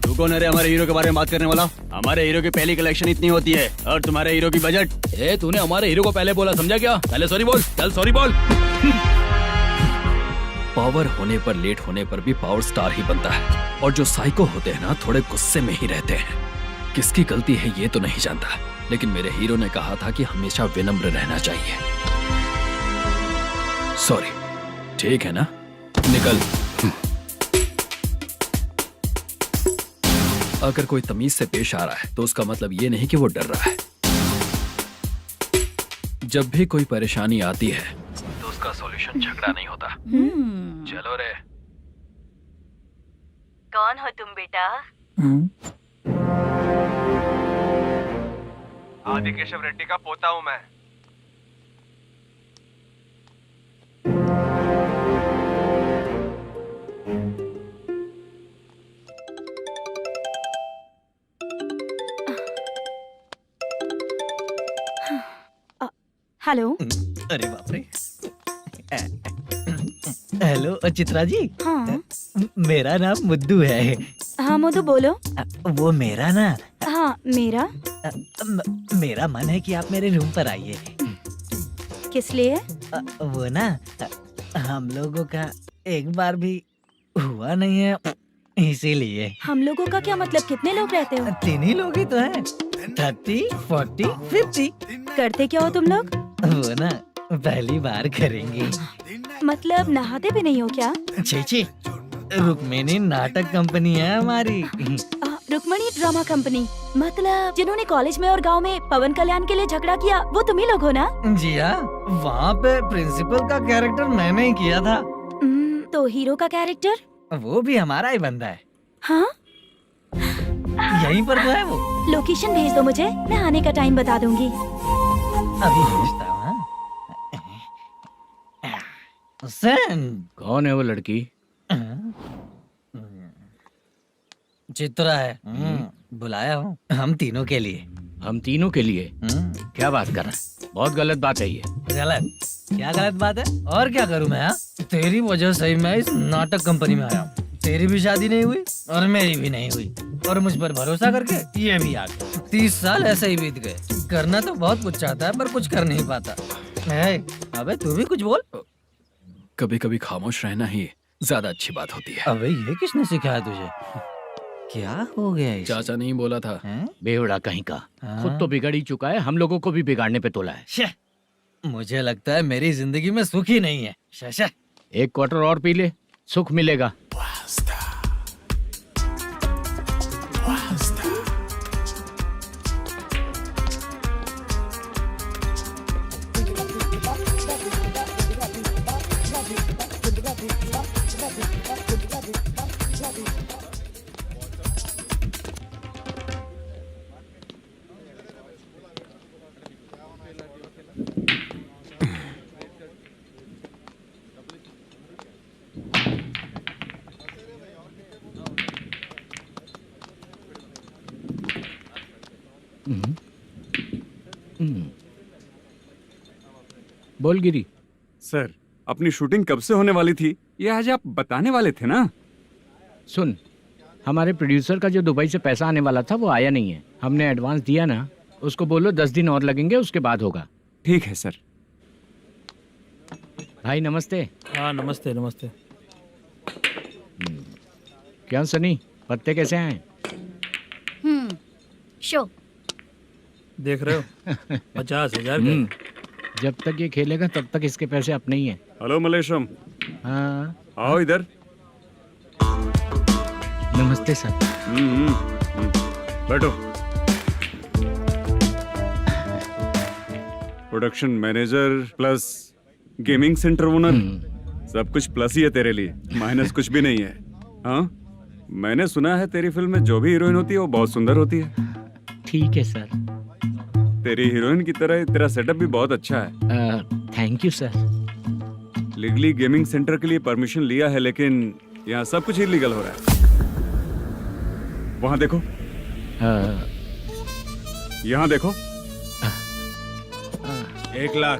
तू कौन है रे हमारे हीरो के बारे में बात करने वाला? हमारे हीरो की पहली कलेक्शन इतनी होती है और तुम्हारे हीरो की बजट। तूने हमारे हीरो को पहले बोला, समझा क्या? पहले सॉरी बोल, चल सॉरी बोल। पावर होने पर, लेट होने पर भी पावर स्टार ही बनता है। और जो साइको होते हैं ना, थोड़े गुस्से में ही रहते हैं। किसकी गलती है ये तो नहीं जानता, लेकिन मेरे हीरो ने कहा था कि हमेशा विनम्र रहना चाहिए। सॉरी, ठीक है ना? निकल। अगर कोई तमीज से पेश आ रहा है तो उसका मतलब ये नहीं कि वो डर रहा है। जब भी कोई परेशानी आती है तो उसका सॉल्यूशन झगड़ा नहीं होता। चलो रे। कौन हो तुम बेटा? आदि केशव रेड्डी का पोता हूँ मैं। हेलो। अरे बाप रे। हेलो चित्रा जी। हाँ। मेरा नाम मुद्दू है। हाँ मधु बोलो। वो मेरा ना। हाँ मेरा। मेरा मन है कि आप मेरे रूम पर आइए। किस लिए? वो ना, हम लोगों का एक बार भी हुआ नहीं है, इसीलिए। हम लोगों का क्या मतलब? कितने लोग रहते हो? 3 ही लोग ही तो हैं। 30, 40, 50। करते क्या हो तुम लोग? वो ना पहली बार करेंगे। मतलब नहाते भी नहीं हो क्या? छी छी, रुक्मिणी नाटक कंपनी है हमारी। Rukmani drama company. मतलब जिन्होंने कॉलेज में और गांव में पवन कल्याण के लिए झगड़ा किया, वो तुम ही लोग हो ना? जी हाँ, वहाँ पे प्रिंसिपल का कैरेक्टर मैंने ही किया था। तो हीरो का कैरेक्टर? वो भी हमारा ही बंदा है। हाँ, यहीं पर तो है वो। लोकेशन भेज दो मुझे, मैं आने का टाइम बता दूंगी। अभी भेजता हूँ। कौन है वो लड़की? चित्रा है। बुलाया हूँ हम तीनों के लिए। हम तीनों के लिए? क्या बात कर रहा है? बहुत गलत बात है ये। गलत? क्या गलत बात है? और क्या करूँ मैं? तेरी वजह से ही मैं इस नाटक कंपनी में आया हूँ। तेरी भी शादी नहीं हुई और मेरी भी नहीं हुई, और मुझ पर भरोसा करके ये भी आ गया। 30 साल ऐसे ही बीत गए। करना तो बहुत कुछ चाहता है पर कुछ कर नहीं पाता। अबे तू भी कुछ बोल। कभी कभी खामोश रहना ही ज्यादा अच्छी बात होती है। अबे ये किसने सिखाया तुझे? क्या हो गया इसे? चाचा नहीं बोला था। बेवड़ा कहीं का। खुद तो बिगड़ ही चुका है, हम लोगों को भी बिगाड़ने पे तोला है। मुझे लगता है मेरी जिंदगी में सुख ही नहीं है। शशा, 1 क्वार्टर और पी ले, सुख मिलेगा। बोल गिरी। सर, अपनी शूटिंग कब से होने वाली थी ये आज आप बताने वाले थे ना? सुन, हमारे प्रोड्यूसर का जो दुबई से पैसा आने वाला था वो आया नहीं है। हमने एडवांस दिया ना, उसको बोलो 10 दिन और लगेंगे, उसके बाद होगा। ठीक है सर। भाई नमस्ते। हाँ नमस्ते नमस्ते। क्या सनी, पत्ते कैसे आए? शो देख रहे हो 50,000 का। जब तक ये खेलेगा तब तक इसके पैसे अपने ही हैं। हेलो मलेशम। हाँ आओ इधर। नमस्ते सर। बैठो। Production manager plus gaming centre owner, सब कुछ प्लस ही है तेरे लिए, माइनस कुछ भी नहीं है। हाँ, मैंने सुना है तेरी फिल्म में जो भी हीरोइन होती है वो बहुत सुंदर होती है। ठीक है सर। तेरी हीरोइन की तरह तेरा सेटअप भी बहुत अच्छा है। Thank you sir. Legally gaming centre के लिए परमिशन लिया है, लेकिन यहाँ सब कुछ इलीगल हो रहा है। वहाँ देखो। यहाँ देखो। 1 लाख।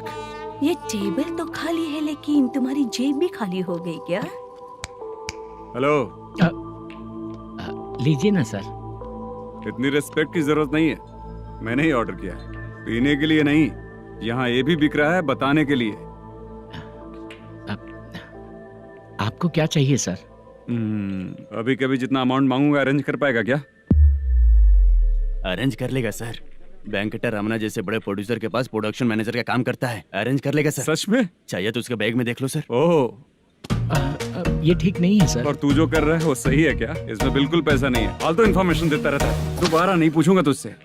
ये टेबल तो खाली है लेकिन तुम्हारी जेब भी खाली हो गई क्या? हेलो। लीजिए ना सर। इतनी रिस्पेक्ट की जरूरत नहीं है, मैंने ही ऑर्डर किया है। पीने के लिए नहीं, यहाँ ये भी बिक रहा है बताने के लिए। आपको क्या चाहिए सर? अभी कभी जितना अमाउंट मांगूंगा अरेंज कर पाएगा क्या? अरेंज कर लेगा सर। वेंकटर रमना जैसे बड़े प्रोड्यूसर के पास प्रोडक्शन मैनेजर का काम करता है, अरेंज कर लेगा सर। सच में? चाहिए तो उसके बैग में देख लो सर। ओह, ये ठीक नहीं है सर। और तू जो कर रहा है वो सही है क्या? इसमें बिल्कुल पैसा नहीं है, फालतू इन्फॉर्मेशन देता रहता है। दोबारा नहीं पूछूंगा तुझसे।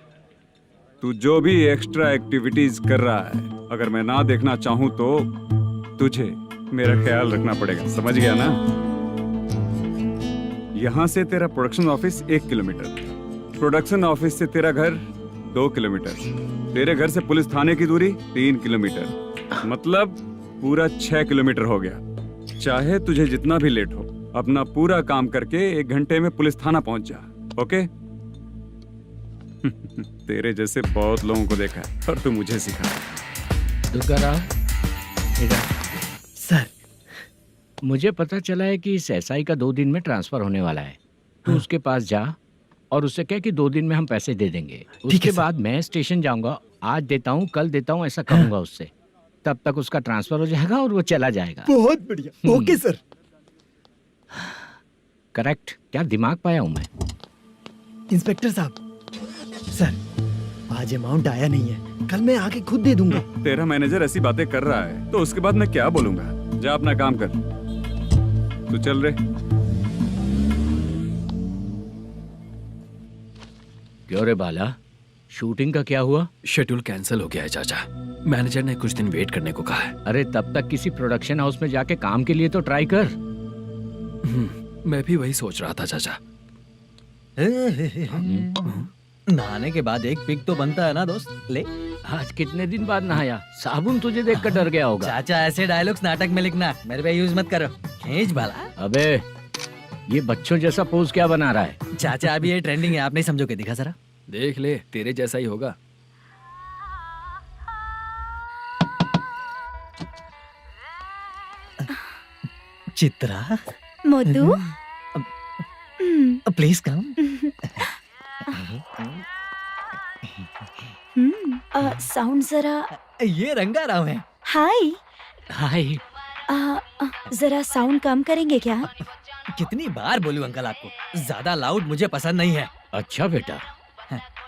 तू जो भी एक्स्ट्रा एक्टिविटीज कर रहा है, अगर मैं ना देखना चाहूँ तो तुझे मेरा ख्याल रखना पड़ेगा, समझ गया ना? यहाँ से तेरा production office 1 kilometre, production office से तेरा घर 2 किलोमीटर, तेरे घर से पुलिस थाने की दूरी 3 किलोमीटर, मतलब पूरा 6 किलोमीटर हो गया। चाहे तुझे जितना भी लेट हो, अपना पूरा काम करके 1 घंटे में पुलिस थाना पहुंच जा, ओके? तेरे जैसे बहुत लोगों को देखा है और तू मुझे सिखा। सर, मुझे पता चला है कि इस एसआई का 2 दिन में ट्रांसफर होने वाला है। तो उसके पास जा और उससे कह कि 2 दिन में हम पैसे दे देंगे। उसके बाद मैं स्टेशन जाऊंगा, आज देता हूँ कल देता हूँ ऐसा कहूंगा उससे। तब तक उसका ट्रांसफर हो जाएगा और वो चला जाएगा। बहुत बढ़िया, ओके सर। करेक्ट। क्या दिमाग पाया हूँ मैं। इंस्पेक्टर साहब, सर आज अमाउंट आया नहीं है, कल मैं आके खुद दे दूंगा। तेरा मैनेजर ऐसी बातें कर रहा है तो उसके बाद मैं क्या बोलूंगा? जा अपना काम कर। तू चल रे। क्यों रे बाला, शूटिंग का क्या हुआ? शेड्यूल कैंसिल हो गया है चाचा। मैनेजर ने कुछ दिन वेट करने को कहा है। अरे तब तक किसी प्रोडक्शन हाउस में जाके काम के लिए तो ट्राई कर। मैं भी वही सोच रहा था चाचा। नहाने के बाद एक पिक तो बनता है ना दोस्त। ले, आज कितने दिन बाद नहाया? साबुन तुझे देखकर डर गया होगा। चाचा ऐसे डायलॉग्स नाटक में लिखना, मेरे पे यूज मत करो। खींच बाला। अबे ये बच्चों जैसा पोज क्या बना रहा है? चाचा अभी ये ट्रेंडिंग है, आप नहीं समझोगे। दिखा जरा। देख ले, तेरे जैसा ही होगा। Chitra, Modu, please come. Sound जरा। ये रंगाराव है। हाय। हाय। जरा साउंड कम करेंगे क्या? कितनी बार बोलूं अंकल आपको, ज्यादा लाउड मुझे पसंद नहीं है। अच्छा बेटा,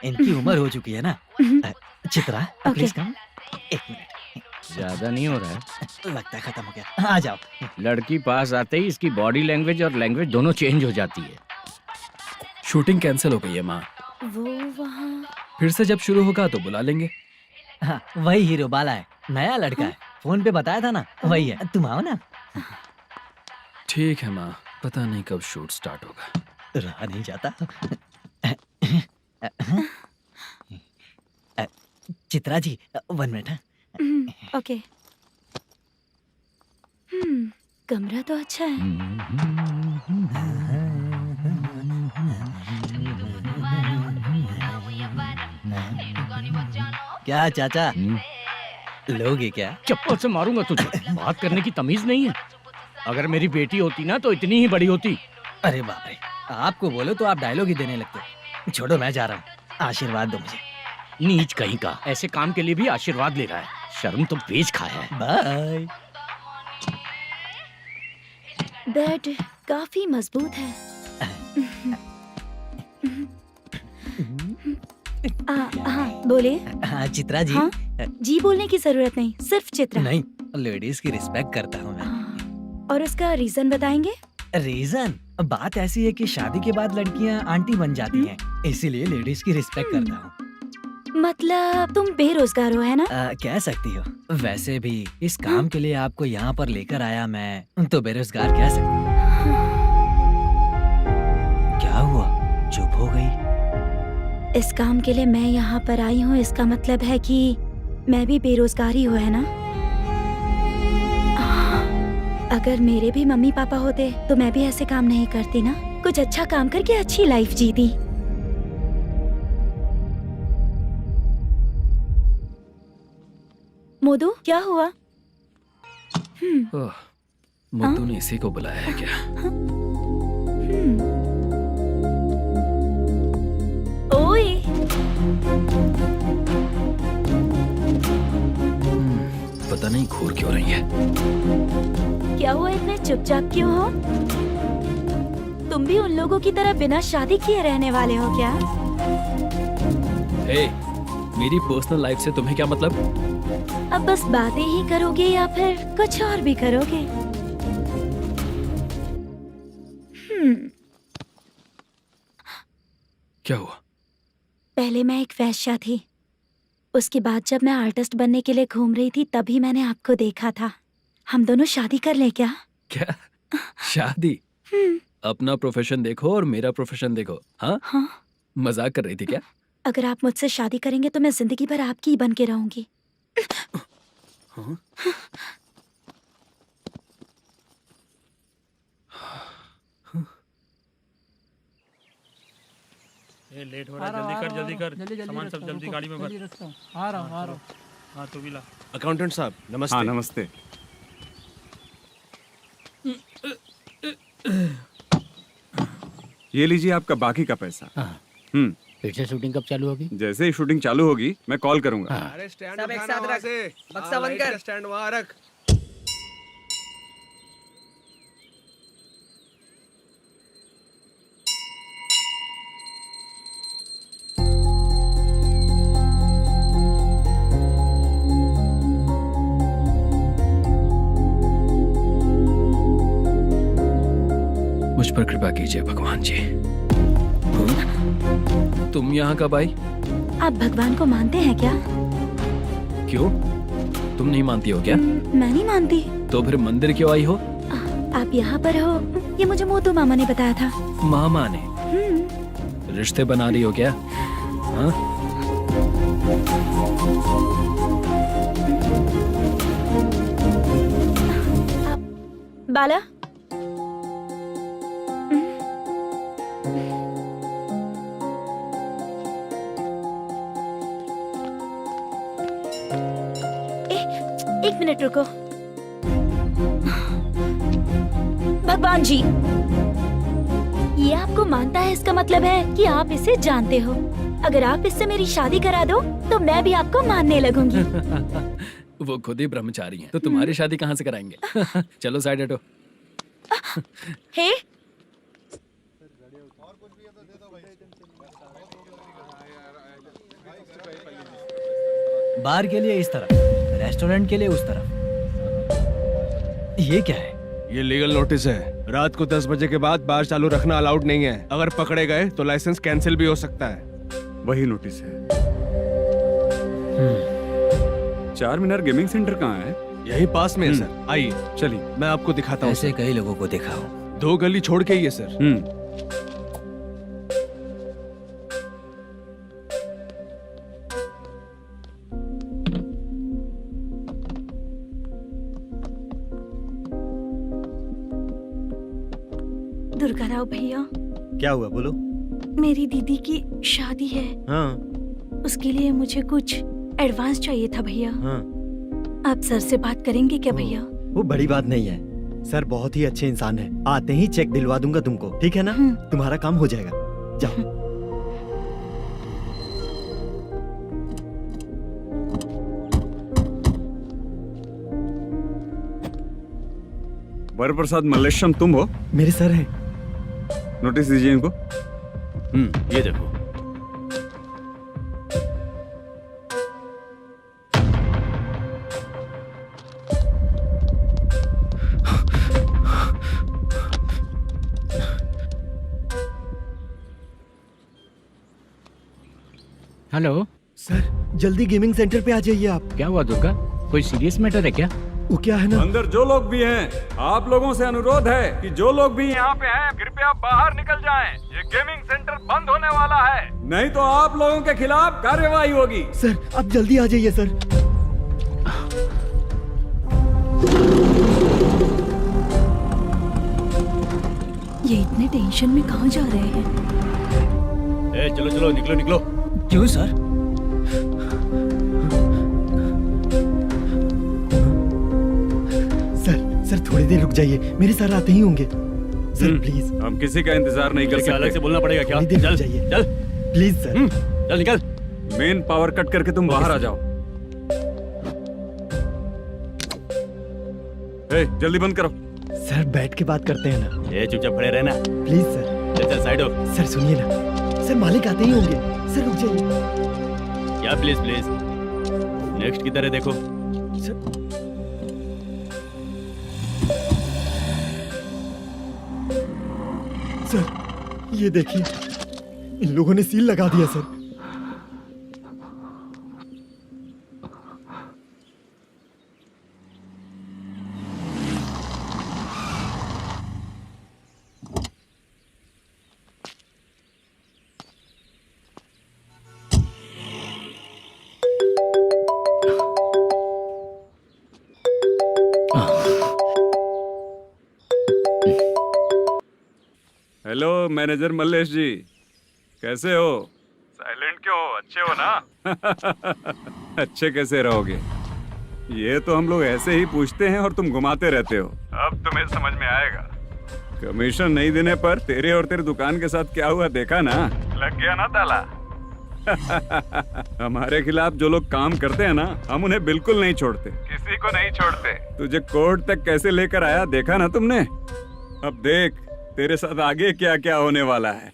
इनकी उम्र हो चुकी है ना। Chitra please come. एक मिनट, ज्यादा नहीं हो रहा है? लगता है खत्म हो गया। आ जाओ। लड़की पास आते ही इसकी बॉडी लैंग्वेज और लैंग्वेज दोनों चेंज हो जाती है। शूटिंग कैंसिल हो गई है माँ। वो वहाँ। फिर से जब शुरू होगा तो बुला लेंगे। हाँ, वही हीरो बाला है, नया लड़का है। फोन पे बताया था ना, वही है। तुम आओ ना। ठीक है माँ, पता नहीं कब शूट स्टार्ट होगा। रहा नहीं जाता। चित्रा जी 1 मिनट। ओके। कमरा तो अच्छा है। क्या चाचा, लोगे क्या? चप्पल से मारूंगा तुझे। बात करने की तमीज नहीं है। अगर मेरी बेटी होती ना तो इतनी ही बड़ी होती। अरे बाप रे, आपको बोलो तो आप डायलॉग ही देने लगते। छोड़ो, मैं जा रहा हूँ। आशीर्वाद दो मुझे। नीच कहीं का, ऐसे काम के लिए भी आशीर्वाद ले रहा है। शर्म तो बेच खाया है। बाय। बेड काफी मजबूत है। हाँ बोले। हाँ चित्रा जी। हाँ? जी बोलने की जरूरत नहीं, सिर्फ चित्रा। नहीं, लेडीज की रिस्पेक्ट करता हूँ मैं। और उसका रीजन बताएंगे? रीजन? बात ऐसी है कि शादी के बाद लड़कियाँ आंटी बन जाती हैं, इसीलिए लेडीज की रिस्पेक्ट करता हूँ। मतलब तुम बेरोजगार हो, है ना? कह सकती हो। वैसे भी इस काम के लिए आपको यहाँ पर लेकर आया मैं, तो बेरोजगार कह सकती हूँ। क्या हुआ, चुप हो गई? इस काम के लिए मैं यहाँ पर आई हूँ, इसका मतलब है कि मैं भी बेरोजगार ही हूँ, है ना? अगर मेरे भी मम्मी पापा होते तो मैं भी ऐसे काम नहीं करती ना। कुछ अच्छा काम करके अच्छी लाइफ जीती। मोदू, क्या हुआ? मोदू ने इसी को बुलाया है क्या? ओए। पता नहीं घूर क्यों रही है। क्या हुआ, इतने चुपचाप क्यों हो? तुम भी उन लोगों की तरह बिना शादी किए रहने वाले हो क्या? हे, मेरी पर्सनल लाइफ से तुम्हें क्या मतलब? अब बस बातें ही करोगे या फिर कुछ और भी करोगे? क्या हुआ? पहले मैं एक वेश्या थी, उसके बाद जब मैं आर्टिस्ट बनने के लिए घूम रही थी तभी मैंने आपको देखा था। हम दोनों शादी कर ले क्या? क्या शादी? अपना प्रोफेशन देखो और मेरा प्रोफेशन देखो। हाँ? हाँ। मजाक कर रही थी क्या? अगर आप मुझसे शादी करेंगे तो मैं जिंदगी भर आपकी ही बन के रहूंगी। हाँ? ये लेट हो रहा है, जल्दी कर। सामान सब जल्दी गाड़ी में भर। आ रहा हूँ। हाँ तू भी ला। अकाउंटेंट साहब नमस्ते। हाँ नमस्ते। ये लीजिए आपका बाकी का पैसा। फिर से शूटिंग कब चालू होगी? जैसे ही शूटिंग चालू होगी मैं कॉल करूंगा। अरे स्टैंड सब एक साथ रख, बक्सा बंद कर। स्टैंड वहाँ रख। मुझ पर कृपा कीजिए भगवान जी। तो तुम यहाँ कब आई? आप भगवान को मानते हैं क्या? क्यों? तुम नहीं मानती हो क्या? मैं नहीं मानती। तो फिर मंदिर क्यों आई हो? आप यहाँ पर हो ये मुझे मोटू मामा ने बताया था। मामा ने? रिश्ते बना रही हो क्या? हाँ? बाला, एक मिनट रुको। भगवान जी, ये आपको मानता है, इसका मतलब है कि आप इसे जानते हो। अगर आप इससे मेरी शादी करा दो तो मैं भी आपको मानने लगूंगी। वो खुद ही ब्रह्मचारी हैं, तो तुम्हारी शादी कहाँ से कराएंगे? चलो साइड हटो। हे, बार के लिए इस तरफ, रेस्टोरेंट के लिए उस तरफ। ये क्या है? ये लीगल नोटिस है। रात को 10 बजे के बाद बार चालू रखना अलाउड नहीं है। अगर पकड़े गए तो लाइसेंस कैंसिल भी हो सकता है। वही नोटिस है। चार मीनार गेमिंग सेंटर कहाँ है? यही पास में है सर। आइए चलिए मैं आपको दिखाता हूँ। ऐसे कई लोगों को देखा हूँ। 2 गली छोड़ के ही है सर। दुर्गा राव भैया, क्या हुआ बोलो। मेरी दीदी की शादी है। हाँ उसके लिए मुझे कुछ एडवांस चाहिए था भैया। हाँ आप सर से बात करेंगे क्या भैया? वो बड़ी बात नहीं है। सर बहुत ही अच्छे इंसान है। आते ही चेक दिलवा दूंगा तुमको, ठीक है ना? तुम्हारा काम हो जाएगा। जाओ। वरप्रसाद मल्लेश्वरम तुम हो? मेरे सर हैं। नोटिस दीजिए इनको। ये देखो। हेलो सर, जल्दी गेमिंग सेंटर पे आ जाइए आप। क्या हुआ दुर्गा? कोई सीरियस मैटर है क्या? वो क्या है ना, अंदर जो लोग भी हैं, आप लोगों से अनुरोध है कि जो लोग भी यहाँ पे हैं, कृपया बाहर निकल जाएं। ये गेमिंग सेंटर बंद होने वाला है, नहीं तो आप लोगों के खिलाफ कार्यवाही होगी। सर आप जल्दी आ जाइए सर। ये इतने टेंशन में कहाँ जा रहे हैं? चलो चलो निकलो निकलो। क्यों सर? सर थोड़ी देर रुक जाइए, मेरे सर आते ही होंगे। Sir please. हम किसी का इंतजार नहीं कर सकते। अलग से बोलना पड़ेगा क्या? चल जाइए, चल प्लीज सर। चल निकल। मेन पावर कट करके तुम बाहर आ जाओ। जल्दी बंद करो। सर बैठ के बात करते हैं ना। ये चुपचाप खड़े रहना प्लीज सर। चल साइड हो। सर सुनिए ना, सर मालिक आते ही होंगे। सर रुक जाइए। क्या प्लीज प्लीज? नेक्स्ट की तरह देखो। सर ये देखिए, इन लोगों ने सील लगा दिया सर। हेलो मैनेजर मल्लेश जी, कैसे हो? साइलेंट क्यों हो? अच्छे हो ना? अच्छे कैसे रहोगे? ये तो हम लोग ऐसे ही पूछते हैं और तुम घुमाते रहते हो। अब तुम्हें समझ में आएगा। कमीशन नहीं देने पर तेरे और तेरी दुकान के साथ क्या हुआ देखा ना? लग गया ना ताला। हमारे खिलाफ जो लोग काम करते हैं ना, हम उन्हें बिल्कुल नहीं छोड़ते, किसी को नहीं छोड़ते। तुझे कोर्ट तक कैसे लेकर आया देखा ना तुमने? अब देख तेरे साथ आगे क्या क्या होने वाला है।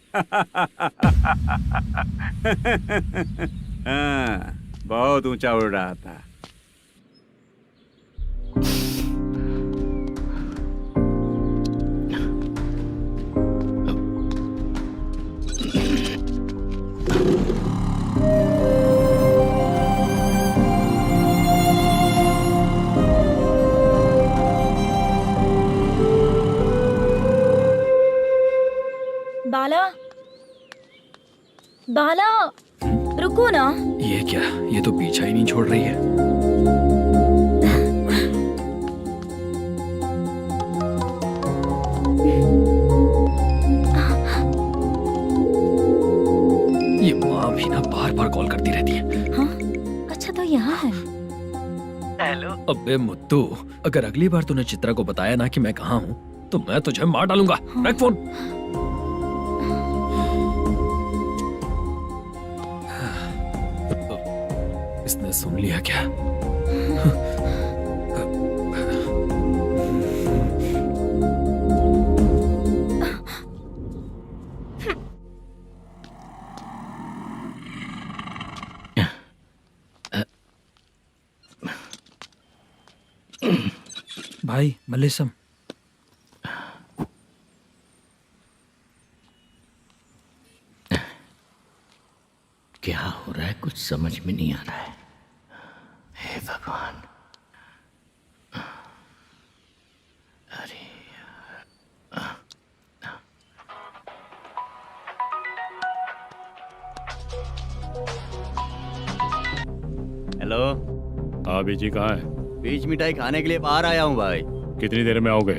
हाँ, बहुत ऊंचा उड़ रहा था। बाला रुको ना। ये क्या, ये तो पीछा ही नहीं छोड़ रही है। ये माँ भी ना बार बार कॉल करती रहती है। हाँ अच्छा तो यहाँ है। हेलो। अबे मुत्तू, अगर अगली बार तूने चित्रा को बताया ना कि मैं कहाँ हूँ तो मैं तुझे मार डालूंगा। रख फोन। इसने सुन लिया क्या? भाई मल्लेशम, क्या हो रहा है कुछ समझ में नहीं आ रहा है। हे भगवान। अरे हेलो। हाँ बीजी कहाँ है? बीच मिठाई खाने के लिए बाहर आया हूँ भाई। कितनी देर में आओगे?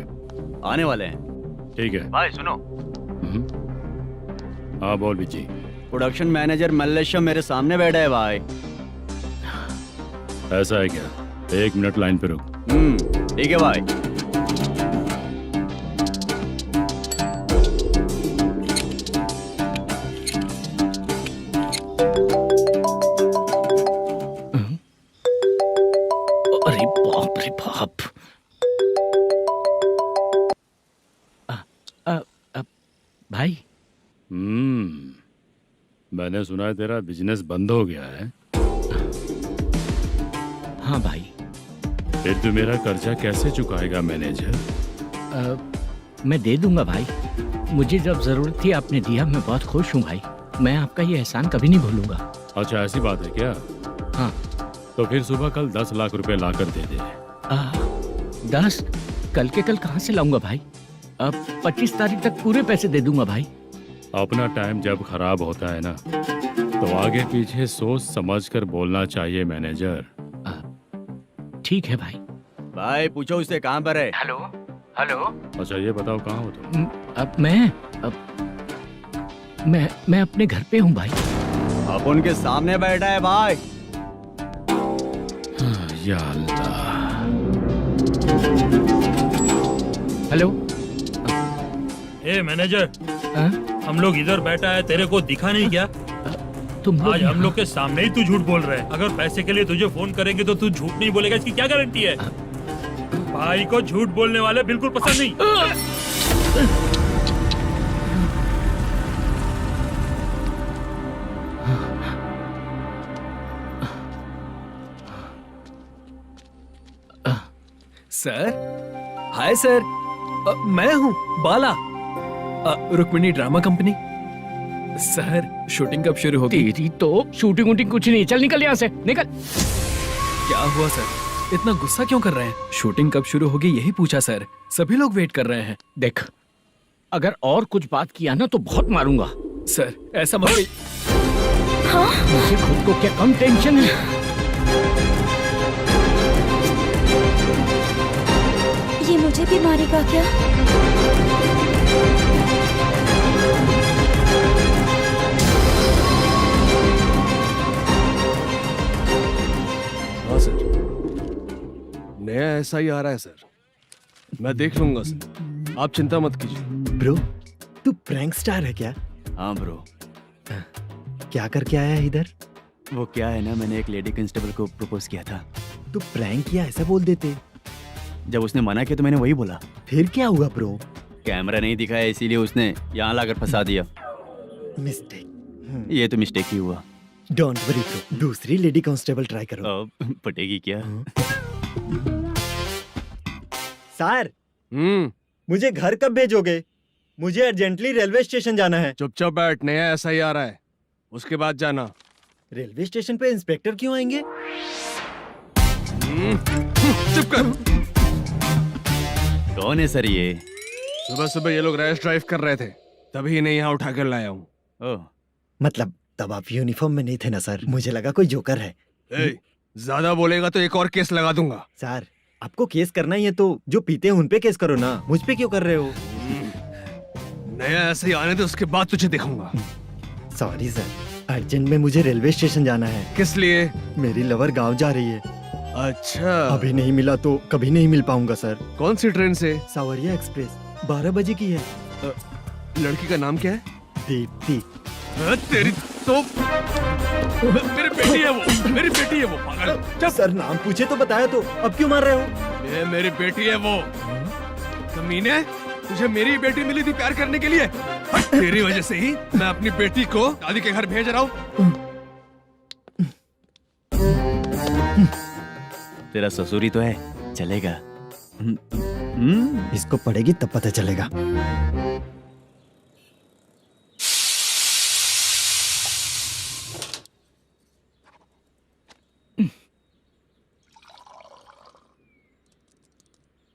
आने वाले हैं। ठीक है। भाई सुनो, हाँ बोल बीजी। प्रोडक्शन मैनेजर मल्लेशम मेरे सामने बैठा है भाई। ऐसा है क्या? 1 मिनट लाइन पे रुक। ठीक है भाई। अरे बाप रे बाप। भाई मैंने सुना है तेरा बिजनेस बंद हो गया है। हाँ भाई। फिर तू मेरा कर्जा कैसे चुकाएगा मैनेजर? मैं दे दूंगा भाई। मुझे जब जरूरत थी आपने दिया, मैं बहुत खुश हूँ भाई। मैं आपका ये एहसान कभी नहीं भूलूंगा। अच्छा ऐसी बात है क्या? हाँ। तो फिर सुबह कल 10 लाख रुपए लाकर दे दे। 10? कल के कल कहाँ से लाऊंगा भाई? अब 25 तारीख तक पूरे पैसे दे दूंगा भाई। अपना टाइम जब खराब होता है ना तो आगे पीछे सोच समझ कर बोलना चाहिए मैनेजर। ठीक है भाई। भाई पूछो उससे कहाँ पर है। Hello hello. अच्छा ये बताओ कहाँ हो तुम? अब मैं अपने घर पे हूँ भाई। अब उनके सामने बैठा है भाई। या अल्लाह। हेलो। ए मैनेजर, हम लोग इधर बैठा है, तेरे को दिखा नहीं क्या? तुम आज हम लोग के सामने ही तू झूठ बोल रहा है। अगर पैसे के लिए तुझे फोन करेंगे तो तू झूठ नहीं बोलेगा, इसकी क्या गारंटी है? भाई को झूठ बोलने वाले बिल्कुल पसंद नहीं। सर, हाय सर, मैं हूँ Bala, Rukmini drama company. Sir shooting कब शुरू होगी? तेरी तो शूटिंग वूटिंग कुछ नहीं। चल निकल यहाँ से, निकल। क्या हुआ सर, इतना गुस्सा क्यों कर रहे हैं? शूटिंग कब शुरू होगी यही पूछा सर, सभी लोग वेट कर रहे हैं। देख, अगर और कुछ बात किया ना तो बहुत मारूंगा। सर ऐसा मत। हाँ? मुझे खुद को क्या कम टेंशन है? ये मुझे भी मारेगा क्या? हाँ सर, नया ऐसा ही आ रहा है सर। मैं देख लूंगा सर, आप चिंता मत कीजिए। ब्रो, तू प्रैंक स्टार है क्या? हाँ ब्रो। क्या करके आया है इधर? वो क्या है ना, मैंने एक लेडी कांस्टेबल को प्रपोज किया था। तू प्रैंक किया ऐसा बोल देते। जब उसने मना किया तो मैंने वही बोला। फिर क्या हुआ ब्रो? कैमरा नहीं दिखाया इसीलिए उसने यहाँ लाकर फंसा दिया। मिस्टेक। ये तो मिस्टेक ही हुआ। डोंट वरी ब्रो, दूसरी लेडी कांस्टेबल ट्राई करो। पटेगी क्या? सर, मुझे घर कब भेजोगे? मुझे अर्जेंटली रेलवे स्टेशन जाना है। चुपचाप बैठ, नया ऐसा ही आ रहा है, उसके बाद जाना। रेलवे स्टेशन पे इंस्पेक्टर क्यों आएंगे? चुप कर। कौन है सर ये? सुबह सुबह ये लोग रैश ड्राइव कर रहे थे, तभी इन्हें यहाँ उठा कर लाया हूँ। मतलब तब आप यूनिफॉर्म में नहीं थे ना सर, मुझे लगा कोई जोकर है। ज्यादा बोलेगा तो एक और केस लगा दूंगा। सर आपको केस करना ही है तो जो पीते हैं उन पे केस करो ना, मुझ पे क्यों कर रहे हो? नया ऐसे ही आने दे, उसके बाद तुझे दिखाऊंगा। सॉरी सर, अर्जेंट में मुझे रेलवे स्टेशन जाना है। किस लिए? मेरी लवर गांव जा रही है। अच्छा, अभी नहीं मिला तो कभी नहीं मिल पाऊंगा सर। कौन सी ट्रेन से? सावरिया एक्सप्रेस 12 बजे की है। लड़की का नाम क्या है? दीप्ति। तेरी तो मेरी बेटी है वो, मेरी बेटी है वो, पागल। सर नाम पूछे तो बताया तो अब क्यों मार रहे हो? ये मेरी बेटी है वो। कमीने, तुझे मेरी बेटी मिली थी प्यार करने के लिए। तेरी वजह से ही मैं अपनी बेटी को दादी के घर भेज रहा हूँ। तेरा ससुरी तो है, चलेगा। इसको पड़ेगी तब पता चलेगा।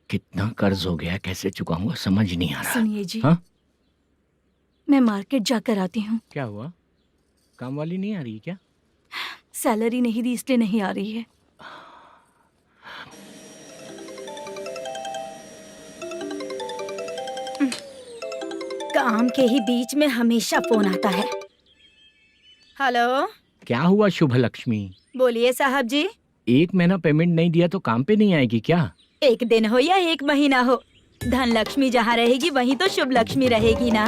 कितना कर्ज हो गया, कैसे चुकाऊंगा समझ नहीं आ रहा। सुनिए जी, हाँ? मैं मार्केट जाकर आती हूँ। क्या हुआ? काम वाली नहीं आ रही क्या? सैलरी नहीं दी इसलिए नहीं आ रही है। काम के ही बीच में हमेशा फोन आता है। हेलो, क्या हुआ शुभ लक्ष्मी? बोलिए साहब जी। 1 महीना पेमेंट नहीं दिया तो काम पे नहीं आएगी क्या? 1 दिन हो या 1 महीना हो, धन लक्ष्मी जहाँ रहेगी वहीं तो शुभ लक्ष्मी रहेगी ना।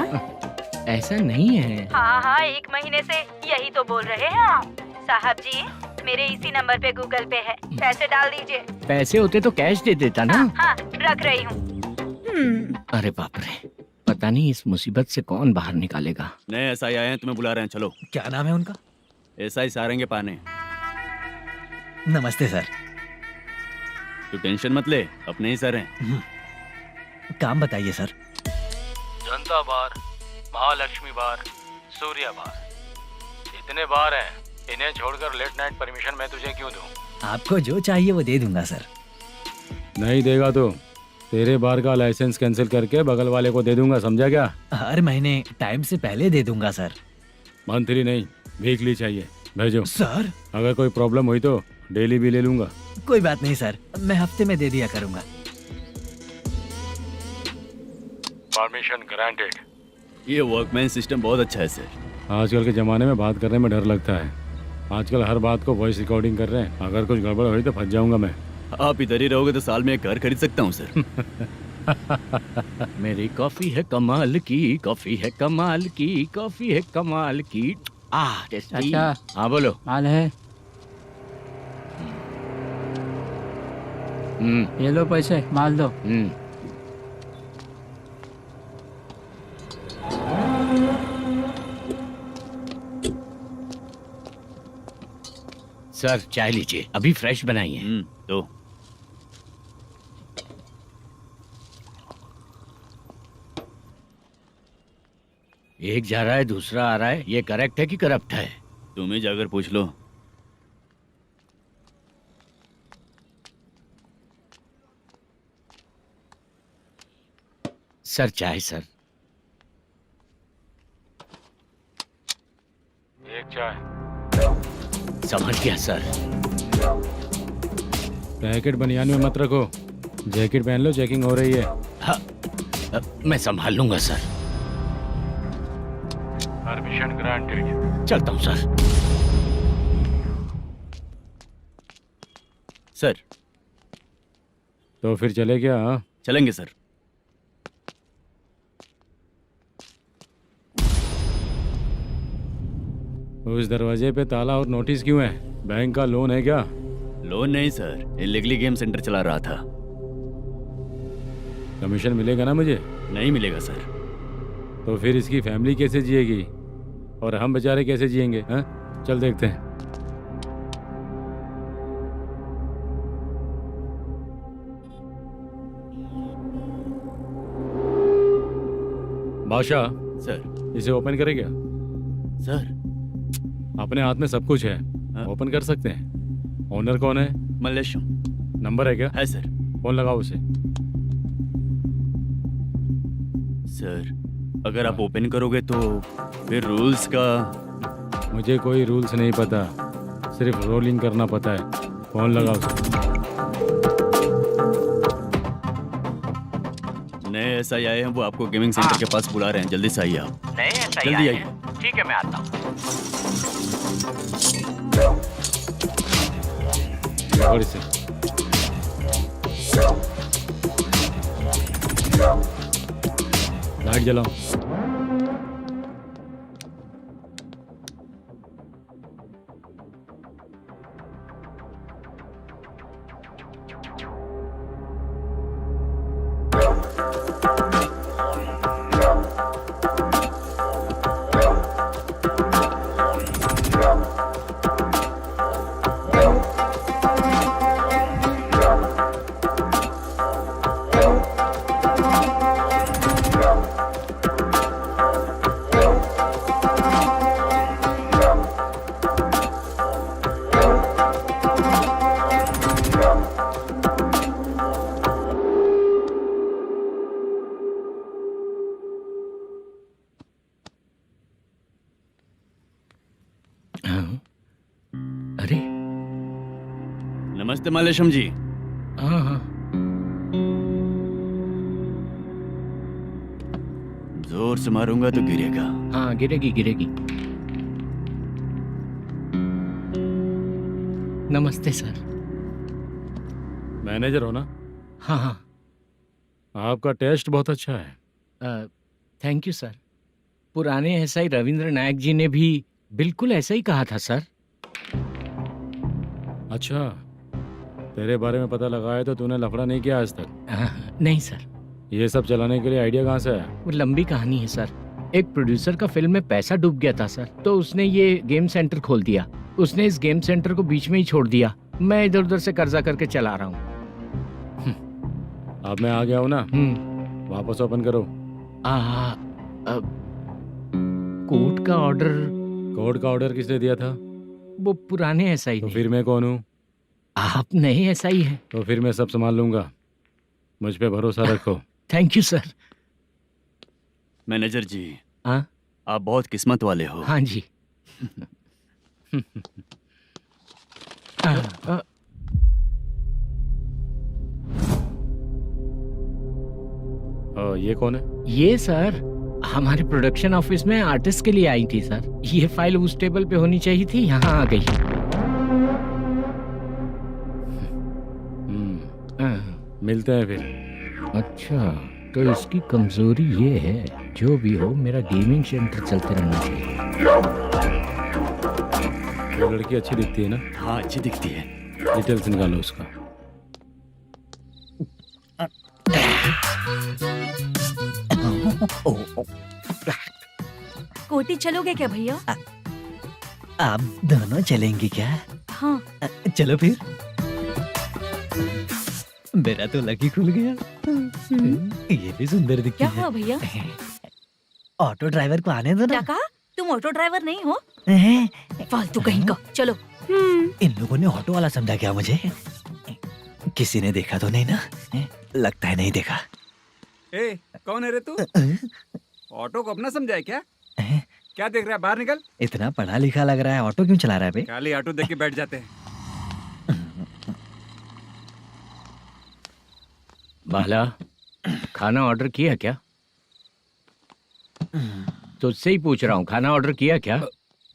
ऐसा नहीं है। हाँ हाँ, 1 महीने से यही तो बोल रहे हैं आप। साहब जी, मेरे इसी नंबर पे गूगल पे है, पैसे डाल दीजिए। पैसे होते तो कैश दे देता ना। हाँ, रख रही हूँ। अरे बाप रे, पता नहीं इस मुसीबत से कौन बाहर निकालेगा। नए एसआई आए हैं, तुम्हें बुला रहे हैं, चलो। क्या नाम है उनका? एसआई सारंगे पाने। नमस्ते सर। तू टेंशन मत ले, अपने ही सर हैं। काम बताइए सर। जनता बार, महालक्ष्मी बार, सूर्या बार, इतने बार हैं। इन्हें छोड़कर लेट नाइट परमिशन मैं तुझे क्यों दूं? आपको जो चाहिए वो दे दूंगा सर। नहीं देगा तो तेरे बार का लाइसेंस कैंसिल करके बगल वाले को दे दूंगा, समझा क्या? हर महीने टाइम से पहले दे दूंगा सर। मंथली नहीं, वीकली चाहिए, भेजो। सर अगर कोई प्रॉब्लम हुई तो डेली भी ले लूंगा। कोई बात नहीं सर, मैं हफ्ते में दे दिया करूंगा। Permission granted. ये वर्कमैन सिस्टम बहुत अच्छा है सर। आजकल के ज़माने में बात करने में डर लगता है। आजकल हर बात को वॉइस रिकॉर्डिंग कर रहे हैं। अगर कुछ गड़बड़ हुई तो फंस जाऊंगा मैं। आप इधर ही रहोगे तो साल में एक घर खरीद सकता हूँ सर। मेरी कॉफी है कमाल की, कॉफी है कमाल की, कॉफी है कमाल की। टेस्टी। अच्छा। हाँ बोलो। माल है। ये लो पैसे, माल दो। सर चाय लीजिए, अभी फ्रेश बनाई है। तो एक जा रहा है दूसरा आ रहा है, ये करेक्ट है कि करप्ट है? तुम ही जाकर पूछ लो। सर चाय सर। एक चाय। समझ गया सर। पैकेट बनियान में मत रखो, जैकेट पहन लो, चेकिंग हो रही है। हाँ, मैं संभाल लूंगा सर। Permission granted. चलता हूँ सर। सर तो फिर चले क्या? हाँ? चलेंगे सर। उस दरवाजे पे ताला और नोटिस क्यों है? बैंक का लोन है क्या? लोन नहीं सर, इलीगली गेम सेंटर चला रहा था। कमीशन मिलेगा ना मुझे? नहीं मिलेगा सर। तो फिर इसकी फैमिली कैसे जिएगी और हम बेचारे कैसे जिएंगे? हाँ, चल देखते हैं। बादशाह सर। इसे ओपन करे क्या? सर अपने हाथ में सब कुछ है, ओपन कर सकते हैं। ओनर कौन है? मल्लेशम। नंबर है क्या? है सर। फोन लगाओ उसे। सर अगर आप ओपन करोगे तो फिर रूल्स का मुझे कोई रूल्स नहीं पता, सिर्फ रोलिंग करना पता है। फोन लगाओ सर। नए SI आए हैं, वो आपको गेमिंग सेंटर के पास बुला रहे हैं, जल्दी से आइए आप। नए SI जल्दी आए आइए। हैं। ठीक है, मैं आता हूँ। और इसे लाइट जलाओ। अरे नमस्ते मालेशम जी। हाँ हाँ, जोर से मारूंगा तो गिरेगा। हाँ गिरेगी गिरेगी। नमस्ते सर। मैनेजर हो ना? हाँ हाँ। आपका टेस्ट बहुत अच्छा है। Thank you sir. पुराने SI रविंद्र नायक जी ने भी बिल्कुल ऐसा ही कहा था सर। अच्छा, तेरे बारे में पता लगा है तो तूने लफड़ा नहीं किया आज तक? नहीं सर। ये सब चलाने के लिए आइडिया कहाँ से आया? वो लंबी कहानी है सर। एक प्रोड्यूसर का फिल्म में पैसा डूब गया था सर, तो उसने ये गेम सेंटर खोल दिया। उसने इस गेम सेंटर को बीच में ही छोड़ दिया। मैं इधर उधर से कर्जा करके चला रहा हूँ। अब मैं आ गया हूँ ना, वापस ओपन करो। कोर्ट का ऑर्डर। कोर्ट का ऑर्डर किसने दिया था? वो पुराने SI तो ने। फिर मैं कौन हूँ? आप नए SI हैं। तो फिर मैं सब संभाल लूंगा, मुझ पे भरोसा रखो। Thank you sir. मैनेजर जी, हाँ आप बहुत किस्मत वाले हो। हाँ जी। ये कौन है? ये सर हमारे प्रोडक्शन ऑफिस में आर्टिस्ट के लिए आई थी सर। ये फाइल उस टेबल पे होनी चाहिए थी, यहाँ आ गई। मिलते हैं फिर। अच्छा, तो इसकी कमजोरी ये है, जो भी हो मेरा गेमिंग सेंटर चलते रहना चाहिए। वो लड़की अच्छी दिखती है ना? हाँ अच्छी दिखती है। डिटेल्स निकालो उसका। कोटी चलोगे क्या भैया? आप दोनों चलेंगे क्या? हाँ। चलो फिर। मेरा तो लकी खुल गया। ये भी सुंदर दिखती क्या है। हुआ भैया? ऑटो ड्राइवर को आने दो क्या ना। कहा? तुम ऑटो ड्राइवर नहीं हो? फालतू कहीं का। चलो। इन लोगों ने ऑटो वाला समझा क्या मुझे? किसी ने देखा तो नहीं ना? लगता है नहीं देखा। ए, कौन है रे तू? ऑटो को अपना समझा है क्या? क्या देख रहा है? बाहर निकल। इतना पढ़ा लिखा लग रहा है, ऑटो क्यों चला रहा है बे? खाली ऑटो देख के बैठ जाते हैं। बाला, खाना ऑर्डर किया क्या? तुझसे ही पूछ रहा हूँ, खाना ऑर्डर किया क्या?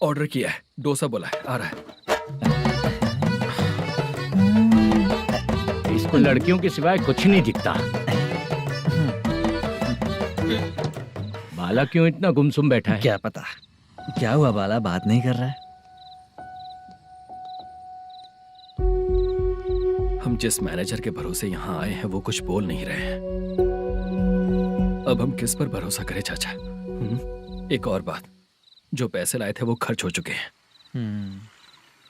ऑर्डर किया है, डोसा बोला है, आ रहा है। इसको लड़कियों के सिवाय कुछ नहीं दिखता। बाला क्यों इतना गुमसुम बैठा है? क्या पता क्या हुआ, बाला बात नहीं कर रहा है। हम जिस मैनेजर के भरोसे यहाँ आए हैं वो कुछ बोल नहीं रहे हैं। अब हम किस पर भरोसा करें चाचा? एक और बात, जो पैसे लाए थे वो खर्च हो चुके हैं।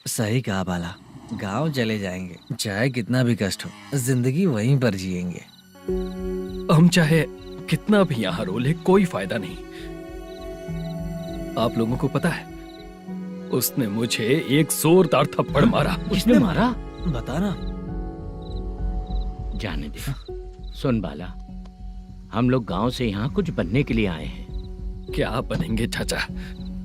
सही कहा बाला, गांव चले जाएंगे, चाहे कितना भी कष्ट हो, जिंदगी वहीं पर जिएंगे। हम चाहे कितना भी यहाँ रो ले, कोई फायदा नहीं। आप लोगों को पता है, उसने मुझे एक जोरदार थप्पड़ मारा। उसने मारा? बता ना। जाने दे। सुन बाला, हम लोग गांव से यहाँ कुछ बनने के लिए आए हैं। क्या बनेंगे चाचा?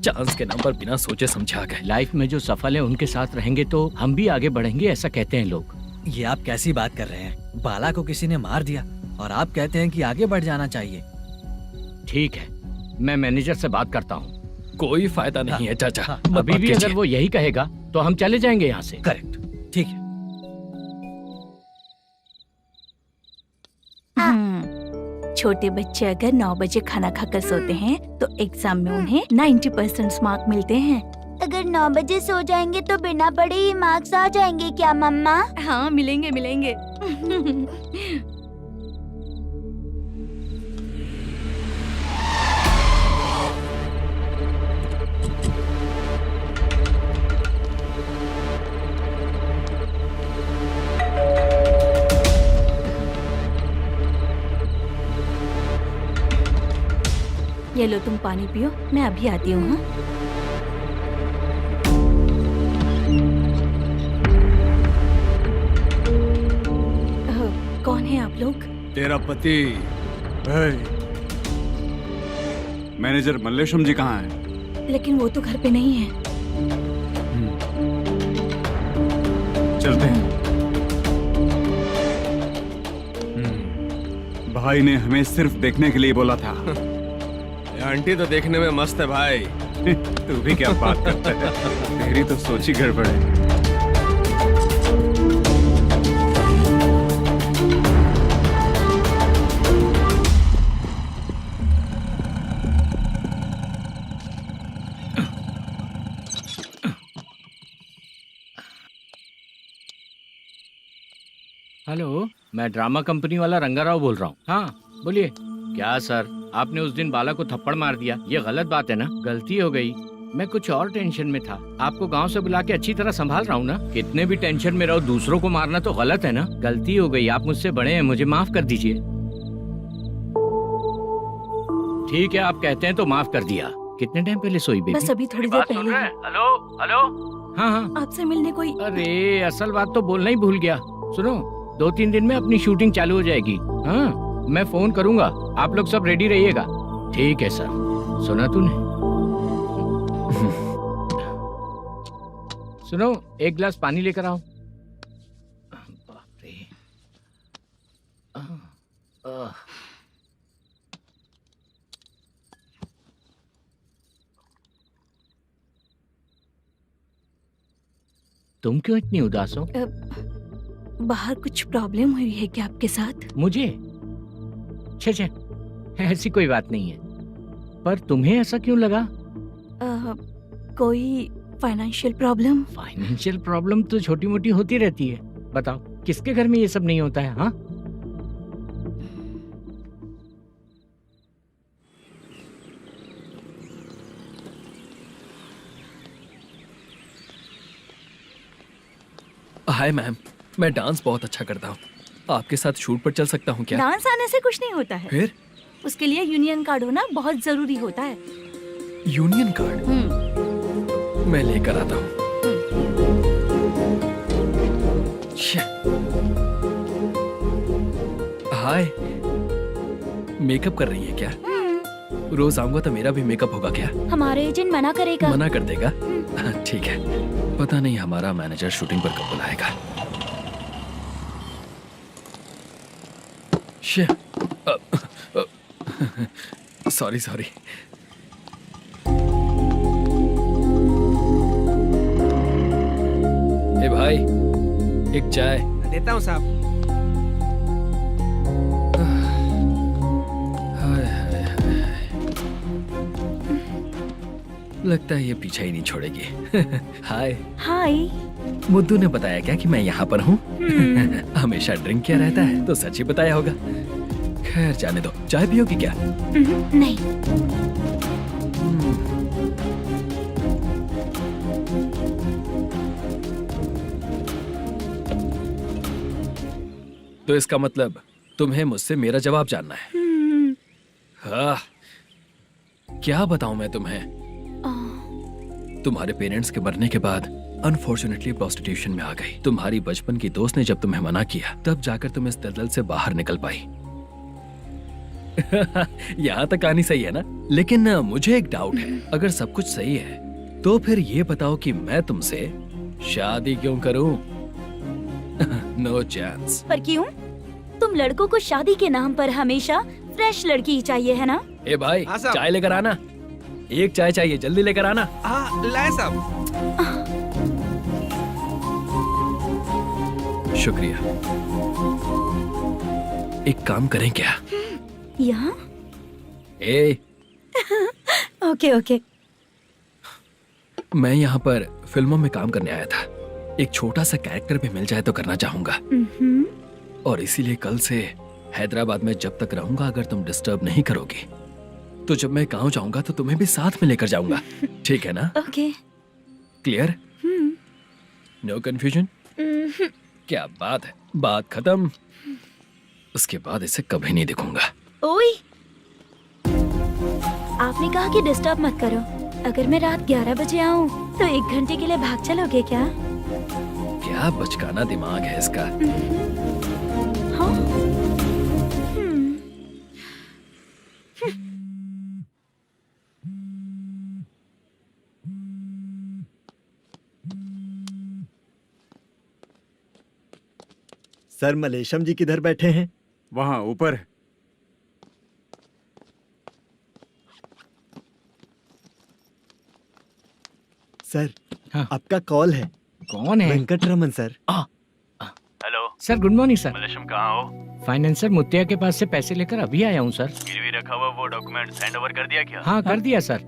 चांस के नाम पर बिना सोचे समझे आ गए। लाइफ में जो सफल है उनके साथ रहेंगे तो हम भी आगे बढ़ेंगे, ऐसा कहते हैं लोग। ये आप कैसी बात कर रहे हैं? बाला को किसी ने मार दिया और आप कहते हैं कि आगे बढ़ जाना चाहिए। ठीक है, मैं मैनेजर से बात करता हूँ। कोई फायदा नहीं है चाचा। अभी भी अगर वो यही कहेगा तो हम चले जाएंगे यहाँ से। करेक्ट, ठीक है। छोटे बच्चे अगर 9 बजे खाना खाकर सोते हैं तो एग्जाम में उन्हें 90% मार्क मिलते हैं। अगर 9 बजे सो जाएंगे तो बिना पढ़े ही मार्क्स आ जाएंगे क्या मम्मा? हाँ, मिलेंगे मिलेंगे। ये लो, तुम पानी पियो, मैं अभी आती हूँ। हाँ? कौन है आप लोग? तेरा पति। मैनेजर मल्लेशम जी कहाँ हैं? लेकिन वो तो घर पे नहीं है। चलते हैं। भाई ने हमें सिर्फ देखने के लिए बोला था। आंटी तो देखने में मस्त है भाई। तू भी क्या बात करता है? तेरी तो सोच ही गड़बड़ है। हेलो, मैं ड्रामा कंपनी वाला रंगाराव बोल रहा हूँ। हाँ बोलिए। क्या सर, आपने उस दिन बाला को थप्पड़ मार दिया, ये गलत बात है ना? गलती हो गई, मैं कुछ और टेंशन में था। आपको गांव से बुला के अच्छी तरह संभाल रहा हूँ ना। कितने भी टेंशन में रहो, दूसरों को मारना तो गलत है ना। गलती हो गई, आप मुझसे बड़े हैं, मुझे माफ कर दीजिए। ठीक है, आप कहते हैं तो माफ कर दिया। कितने टाइम पहले सोई बेबी? बस अभी थोड़ी देर पहले। Hello hello. हाँ हाँ, आपसे मिलने कोई। अरे असल बात तो बोलना ही भूल गया। सुनो, 2-3 दिन में अपनी शूटिंग चालू हो जाएगी। हाँ, मैं फोन करूंगा, आप लोग सब रेडी रहिएगा। ठीक है सर। सुना तूने? सुनो, एक गिलास पानी लेकर आओ। बाप रे। तुम क्यों इतनी उदास हो? बाहर कुछ प्रॉब्लम हुई है क्या आपके साथ? मुझे? छे, ऐसी कोई बात नहीं है। पर तुम्हें ऐसा क्यों लगा? कोई फाइनेंशियल प्रॉब्लम? फाइनेंशियल प्रॉब्लम तो छोटी मोटी होती रहती है। बताओ, किसके घर में ये सब नहीं होता है? हाँ, हाय मैम, मैं डांस बहुत अच्छा करता हूँ। आपके साथ शूट पर चल सकता हूँ क्या? डांस आने से कुछ नहीं होता है। फिर? उसके लिए यूनियन कार्ड होना बहुत जरूरी होता है। Union card? मैं लेकर आता हूँ। हाय, मेकअप कर रही है क्या? रोज आऊंगा तो मेरा भी मेकअप होगा क्या? हमारे एजेंट मना करेगा। मना कर देगा? ठीक है, पता नहीं हमारा मैनेजर शूटिंग पर कब बुलाएगा। Sorry sorry. ए भाई, एक चाय। देता हूँ साहब। लगता है ये पीछा ही नहीं छोड़ेगी। हाय। हाय। मुद्दू ने बताया क्या कि मैं यहाँ पर हूँ? हमेशा ड्रिंक किया रहता है तो सच ही बताया होगा। खैर जाने दो, चाय पियोगी क्या? नहीं। तो इसका मतलब तुम्हें मुझसे मेरा जवाब जानना है? हाँ, क्या बताऊं मैं तुम्हें? तुम्हारे पेरेंट्स के मरने के बाद अनफॉर्चुनेटली प्रोस्टिट्यूशन में आ गई। तुम्हारी बचपन की दोस्त ने जब तुम्हें मना किया, तब जाकर तुम इस दलदल से बाहर निकल पाई। यहाँ तक कहानी सही है ना, लेकिन मुझे एक डाउट है। अगर सब कुछ सही है तो फिर ये बताओ कि मैं तुमसे शादी क्यों करूं? No chance. पर क्यों? तुम लड़कों को शादी के नाम पर हमेशा फ्रेश लड़की ही चाहिए है ना? ए भाई, हाँ साहब। चाय लेकर आना। एक चाय चाहिए, जल्दी लेकर आना। हाँ लाए साहब। शुक्रिया। एक काम करें क्या? यहाँ? ए, ओके ओके। मैं यहाँ पर फिल्मों में काम करने आया था। एक छोटा सा कैरेक्टर भी मिल जाए तो करना चाहूंगा, और इसीलिए कल से हैदराबाद में जब तक रहूंगा, अगर तुम डिस्टर्ब नहीं करोगी तो जब मैं गांव जाऊंगा तो तुम्हें भी साथ में लेकर जाऊंगा। ठीक है ना? ओके। क्लियर? No confusion? क्या बात है, बात खत्म। उसके बाद इसे कभी नहीं दिखूंगा। ओए, आपने कहा कि डिस्टर्ब मत करो। अगर मैं रात 11 बजे आऊँ तो 1 घंटे के लिए भाग चलोगे क्या? क्या बचकाना दिमाग है इसका। हाँ? सर, मलेशम जी किधर बैठे हैं? वहाँ ऊपर। सर, आपका कॉल है। कौन है? Venkataraman sir. Hello sir good morning sir. Malesham कहाँ हो? फाइनेंसर मुत्तिया के पास से पैसे लेकर अभी आया हूँ सर। गिरवी रखा हुआ वो डॉक्यूमेंट हैंड ओवर कर दिया क्या? हाँ कर दिया सर।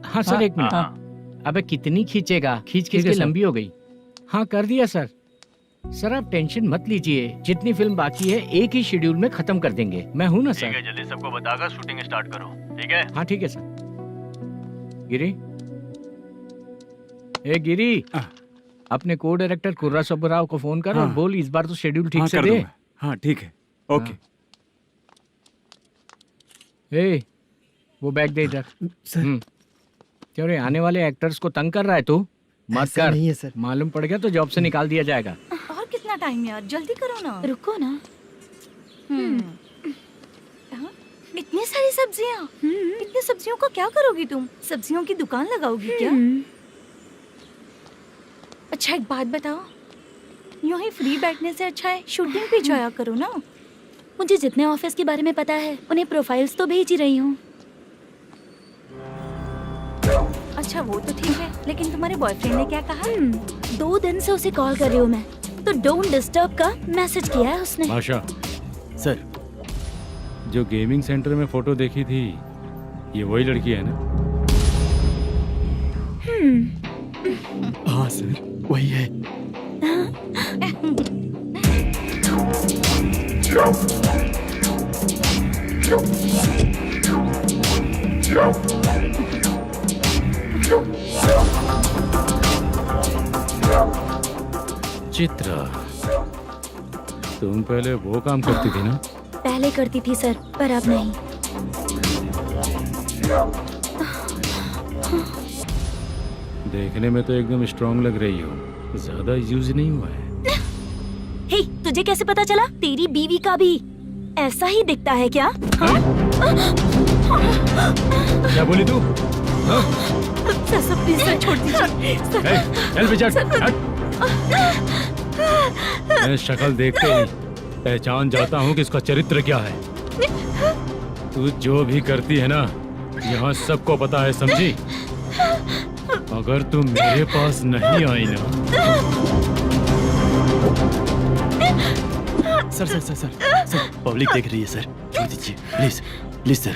हाँ सर, 1 मिनट। अबे कितनी खींचेगा, खींच खींच के लंबी हो गई। हाँ कर दिया सर। सर आप टेंशन मत लीजिए, जितनी फिल्म बाकी है एक ही शेड्यूल में खत्म कर देंगे। मैं हूँ ना सर। ठीक है, जल्दी सबको बताकर शूटिंग स्टार्ट करो। ठीक है? हाँ ठीक है सर। गिरी, ए गिरी, अपने को डायरेक्टर कुर्रा सुब्बराव को फोन कर और बोल इस बार तो शेड्यूल ठीक से दे। हाँ ठीक है, ओके। ए, वो बैग दे इधर। क्यों रे, आने वाले एक्टर्स को तंग कर रहा है तू? मत ऐसा कर। नहीं है सर। मालूम पड़ गया तो जॉब से निकाल दिया जाएगा। और कितना टाइम यार, जल्दी करो ना। रुको ना। हाँ? इतनी सारी सब्जियाँ, इतनी सब्जियों का क्या करोगी तुम? सब्जियों की दुकान लगाओगी क्या? अच्छा एक बात बताओ, यूं ही फ्री बैठने से अच्छा है शूटिंग पे जाया करो ना। मुझे जितने ऑफिस के बारे में पता है उन्हें प्रोफाइल्स तो भेज ही रही हूँ। अच्छा वो तो ठीक है, लेकिन तुम्हारे बॉयफ्रेंड ने क्या कहा? 2 दिन से उसे कॉल कर रही हूँ मैं, तो डोंट डिस्टर्ब का मैसेज किया है उसने। भाषा सर, जो गेमिंग सेंटर में फोटो देखी थी, ये वही लड़की है ना? हाँ सर, वही है। चित्रा, तुम पहले वो काम करती थी ना? पहले करती थी सर, पर अब नहीं। देखने में तो एकदम स्ट्रांग लग रही हो, ज्यादा यूज नहीं हुआ है। हे, तुझे कैसे पता चला? तेरी बीवी का भी ऐसा ही दिखता है क्या? हाँ? क्या बोली तू? सर प्लीज सर, छोड़ दीजिए। चल बेटा, मैं शक्ल देखते ही पहचान जाता हूँ कि इसका चरित्र क्या है। तू जो भी करती है ना, यहाँ सबको पता है, समझी? अगर तू मेरे पास नहीं आई ना। सर, पब्लिक देख रही है सर, छोड़ दीजिए please, please sir.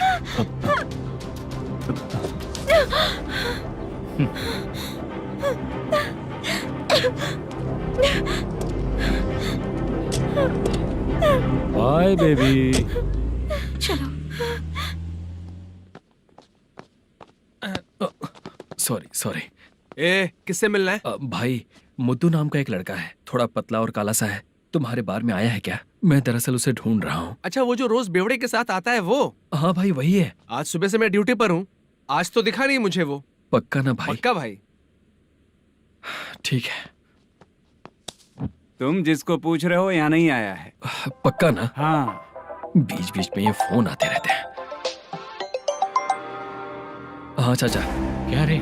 Bye baby. चलो। Sorry sorry. ए, किससे मिलना है? भाई, मुद्दू नाम का एक लड़का है, थोड़ा पतला और काला सा है। तुम्हारे बार में आया है क्या? मैं दरअसल उसे ढूंढ रहा हूँ। अच्छा, वो जो रोज बेवड़े के साथ आता है वो? हाँ भाई, वही है। आज सुबह से मैं ड्यूटी पर हूँ, आज तो दिखा नहीं मुझे वो। पक्का ना भाई? पक्का भाई। ठीक है। तुम जिसको पूछ रहे हो यहाँ नहीं आया है। पक्का ना? हाँ। बीच बीच में ये फोन आते रहते हैं। हाँ चाचा। क्या रे,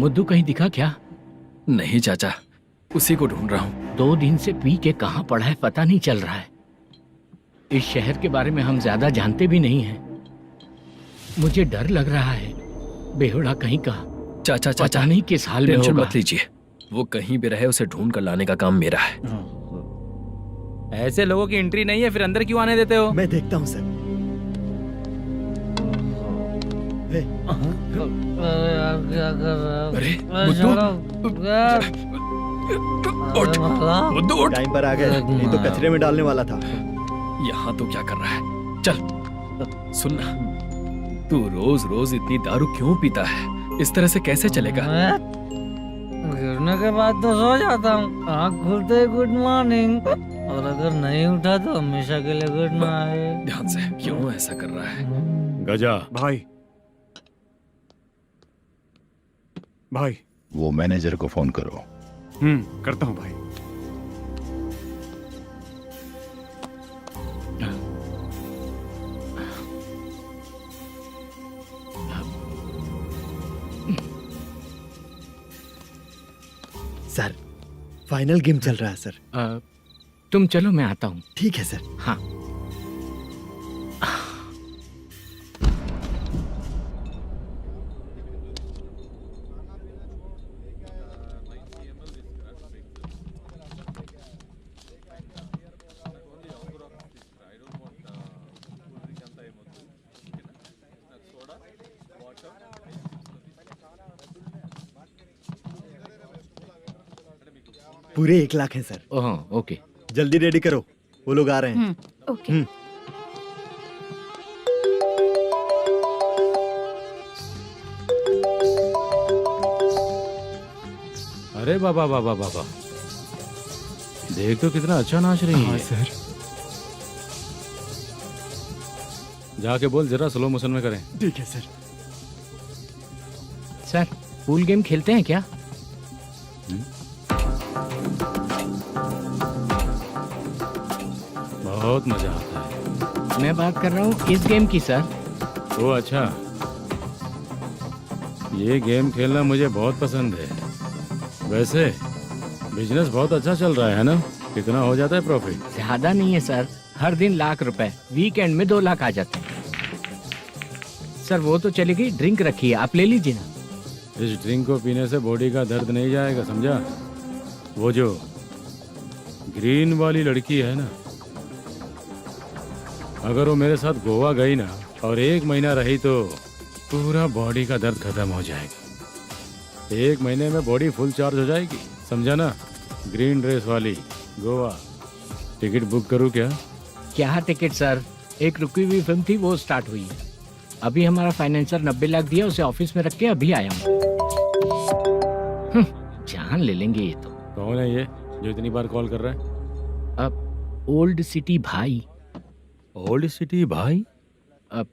मुद्दू कहीं दिखा क्या? नहीं चाचा, उसी को ढूंढ रहा हूँ। 2 दिन से पी के कहाँ पड़ा है पता नहीं चल रहा है। इस शहर के बारे में हम ज्यादा जानते भी नहीं हैं। मुझे डर लग रहा है, बेहुड़ा कहीं का। चाचा पता नहीं किस हाल में टेंशन होगा। मत लीजिए, वो कहीं भी रहे उसे ढूंढ कर लाने का काम मेरा है। ऐसे लोगों की एंट्री नहीं है, फिर अंदर क्यों आने देते हो? मैं देखता हूँ सर। अरे मुद्दू टाइम पर आ गए, नहीं तो कचरे में डालने वाला था। यहाँ तो क्या कर रहा है? चल सुनना, तू रोज रोज इतनी दारू क्यों पीता है? इस तरह से कैसे चलेगा? गिरने के बाद तो सो जाता हूँ, आँख खुलते ही गुड मॉर्निंग, और अगर नहीं उठा तो हमेशा के लिए गुड नाइट। ध्यान से, क्यों ऐसा कर रहा है? गजा भाई, भाई वो मैनेजर को फोन करो। करता हूँ भाई। सर फाइनल गेम चल रहा है सर। तुम चलो, मैं आता हूँ। ठीक है सर। हाँ। पूरे 1 लाख हैं सर। ओह ओके, जल्दी रेडी करो, वो लोग आ रहे हैं। ओके। अरे बाबा बाबा बाबा, देख तो कितना अच्छा नाच रही है। सर जाके बोल जरा स्लो मोशन में करें। ठीक है सर। सर पूल गेम खेलते हैं क्या? बहुत मजा आता है। मैं बात कर रहा हूँ इस गेम की सर। ओ अच्छा, ये गेम खेलना मुझे बहुत पसंद है। वैसे बिजनेस बहुत अच्छा चल रहा है ना? कितना हो जाता है प्रॉफिट? ज्यादा नहीं है सर, हर दिन लाख रुपए, वीकेंड में 2 लाख आ जाते हैं। सर वो तो चलेगी, ड्रिंक रखी है, आप ले लीजिए ना। इस ड्रिंक को पीने से बॉडी का दर्द नहीं जाएगा, समझा? वो जो ग्रीन वाली लड़की है ना, अगर वो मेरे साथ गोवा गई ना और 1 महीना रही तो पूरा बॉडी का दर्द खत्म हो जाएगा। 1 महीने में बॉडी फुल चार्ज हो जाएगी, समझा ना? ग्रीन ड्रेस वाली गोवा। टिकट बुक करूं क्या? क्या टिकट सर, एक रुकी हुई फिल्म थी, वो स्टार्ट हुई है। अभी हमारा फाइनेंसर 90 लाख दिया, उसे ऑफिस में रख के अभी आया हूँ। जान ले लेंगे ये तो। कौन है ये जो इतनी बार कॉल कर रहा है? अब ओल्ड सिटी भाई। ओल्ड सिटी भाई? अब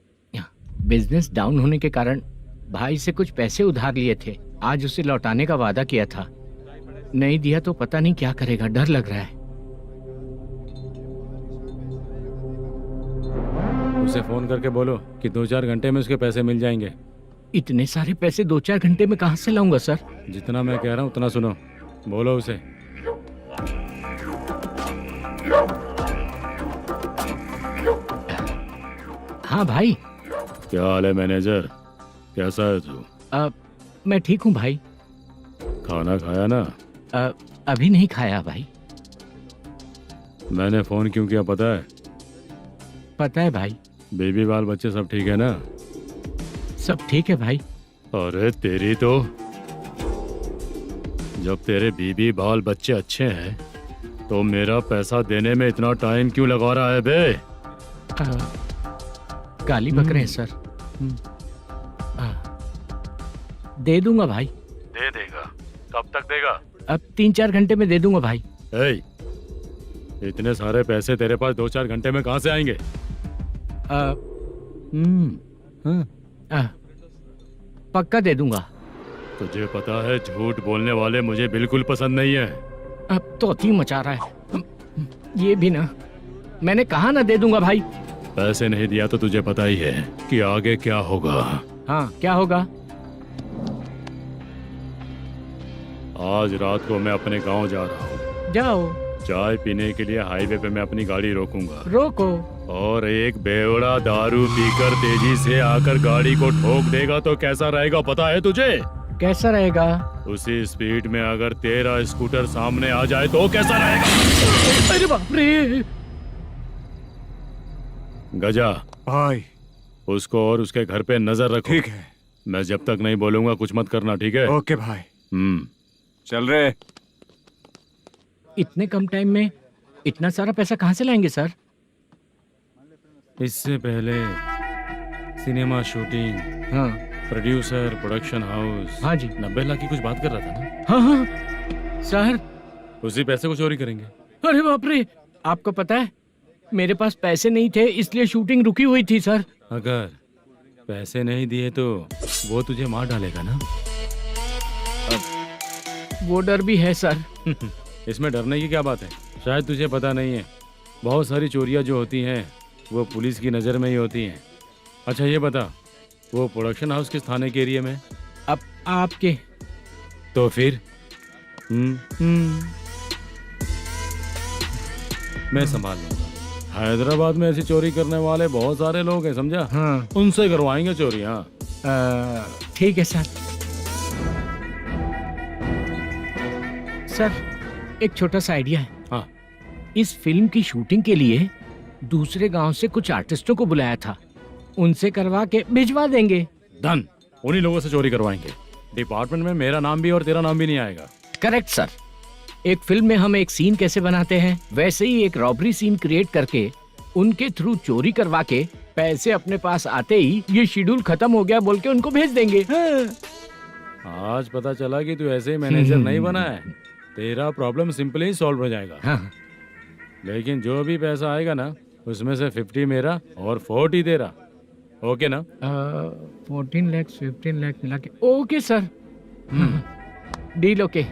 बिजनेस डाउन होने के कारण भाई से कुछ पैसे उधार लिए थे, आज उसे लौटाने का वादा किया था। नहीं दिया तो पता नहीं क्या करेगा, डर लग रहा है। उसे फोन करके बोलो कि 2-4 घंटे में उसके पैसे मिल जाएंगे। इतने सारे पैसे 2-4 घंटे में कहाँ से लाऊंगा सर? जितना मैं कह रहा हूँ उतना सुनो, बोलो उसे। हाँ भाई। क्या हाल है मैनेजर, कैसा है तू? मैं ठीक हूँ भाई। खाना खाया ना? अभी नहीं खाया भाई। मैंने फोन क्यों किया पता है? पता है भाई। बेबी बाल बच्चे सब ठीक है ना? सब ठीक है भाई। अरे तेरी तो, जब तेरे बीबी बाल बच्चे अच्छे हैं तो मेरा पैसा देने में इतना टाइम क्यों लगा रहा है बे? गाली बक रहे हैं सर। दे दूंगा भाई। दे देगा? कब तक देगा? अब 3-4 घंटे में दे दूंगा भाई। इतने सारे पैसे तेरे पास 2-4 घंटे में कहाँ से आएंगे? पक्का दे दूंगा। तुझे पता है झूठ बोलने वाले मुझे बिल्कुल पसंद नहीं है। अब तोती मचा रहा है ये भी ना। मैंने कहा ना दे दूंगा भाई। पैसे नहीं दिया तो तुझे पता ही है कि आगे क्या होगा। हाँ क्या होगा? आज रात को मैं अपने गांव जा रहा हूँ। जाओ। चाय पीने के लिए हाईवे पे मैं अपनी गाड़ी रोकूंगा। रोको। और एक बेवड़ा दारू पीकर तेजी से आकर गाड़ी को ठोक देगा तो कैसा रहेगा पता है तुझे? कैसा रहेगा? उसी स्पीड में अगर तेरा स्कूटर सामने आ जाए तो कैसा रहेगा? अरे बाप रे। गजा भाई, उसको और उसके घर पे नजर रखो। ठीक है। मैं जब तक नहीं बोलूंगा कुछ मत करना, ठीक है? ओके भाई। चल रहे। इतने कम टाइम में इतना सारा पैसा कहाँ से लाएंगे सर? इससे पहले सिनेमा शूटिंग, हाँ, प्रोड्यूसर, प्रोडक्शन हाउस, हाँ जी, 90 लाख की कुछ बात कर रहा था ना? हाँ हाँ सर। उसी पैसे को चोरी करेंगे। अरे बाप रे, आपको पता है मेरे पास पैसे नहीं थे इसलिए शूटिंग रुकी हुई थी सर। अगर पैसे नहीं दिए तो वो तुझे मार डालेगा ना? वो डर भी है सर। इसमें डरने की क्या बात है? शायद तुझे पता नहीं है, बहुत सारी चोरियां जो होती हैं वो पुलिस की नज़र में ही होती हैं। अच्छा ये बता, वो प्रोडक्शन हाउस किस थाने के एरिया में? अब आपके। तो फिर मैं संभाल लूंगा। हैदराबाद में ऐसी चोरी करने वाले बहुत सारे लोग हैं, समझा? हाँ। उनसे करवाएंगे चोरी। हाँ ठीक है सर। सर एक छोटा सा आइडिया है। हाँ। इस फिल्म की शूटिंग के लिए दूसरे गांव से कुछ आर्टिस्टों को बुलाया था, उनसे करवा के भिजवा देंगे। डन, उन्हीं लोगों से चोरी करवाएंगे। डिपार्टमेंट में मेरा नाम भी और तेरा नाम भी नहीं आएगा। Correct sir. एक फिल्म में हम एक सीन कैसे बनाते हैं वैसे ही एक रॉबरी सीन क्रिएट करके उनके थ्रू चोरी करवा के पैसे अपने पास आते ही ये शेड्यूल खत्म हो गया बोल के उनको भेज देंगे। आज पता चला कि तू ऐसे ही मैनेजर नहीं बना है। तेरा प्रॉब्लम सिंपली ही सॉल्व हो जाएगा। हाँ। लेकिन जो भी पैसा आएगा ना उसमें से 50 मेरा और 40 तेरा। ओके ना? 14 लाख 15 लाख मिला के। Okay sir. Deal okay.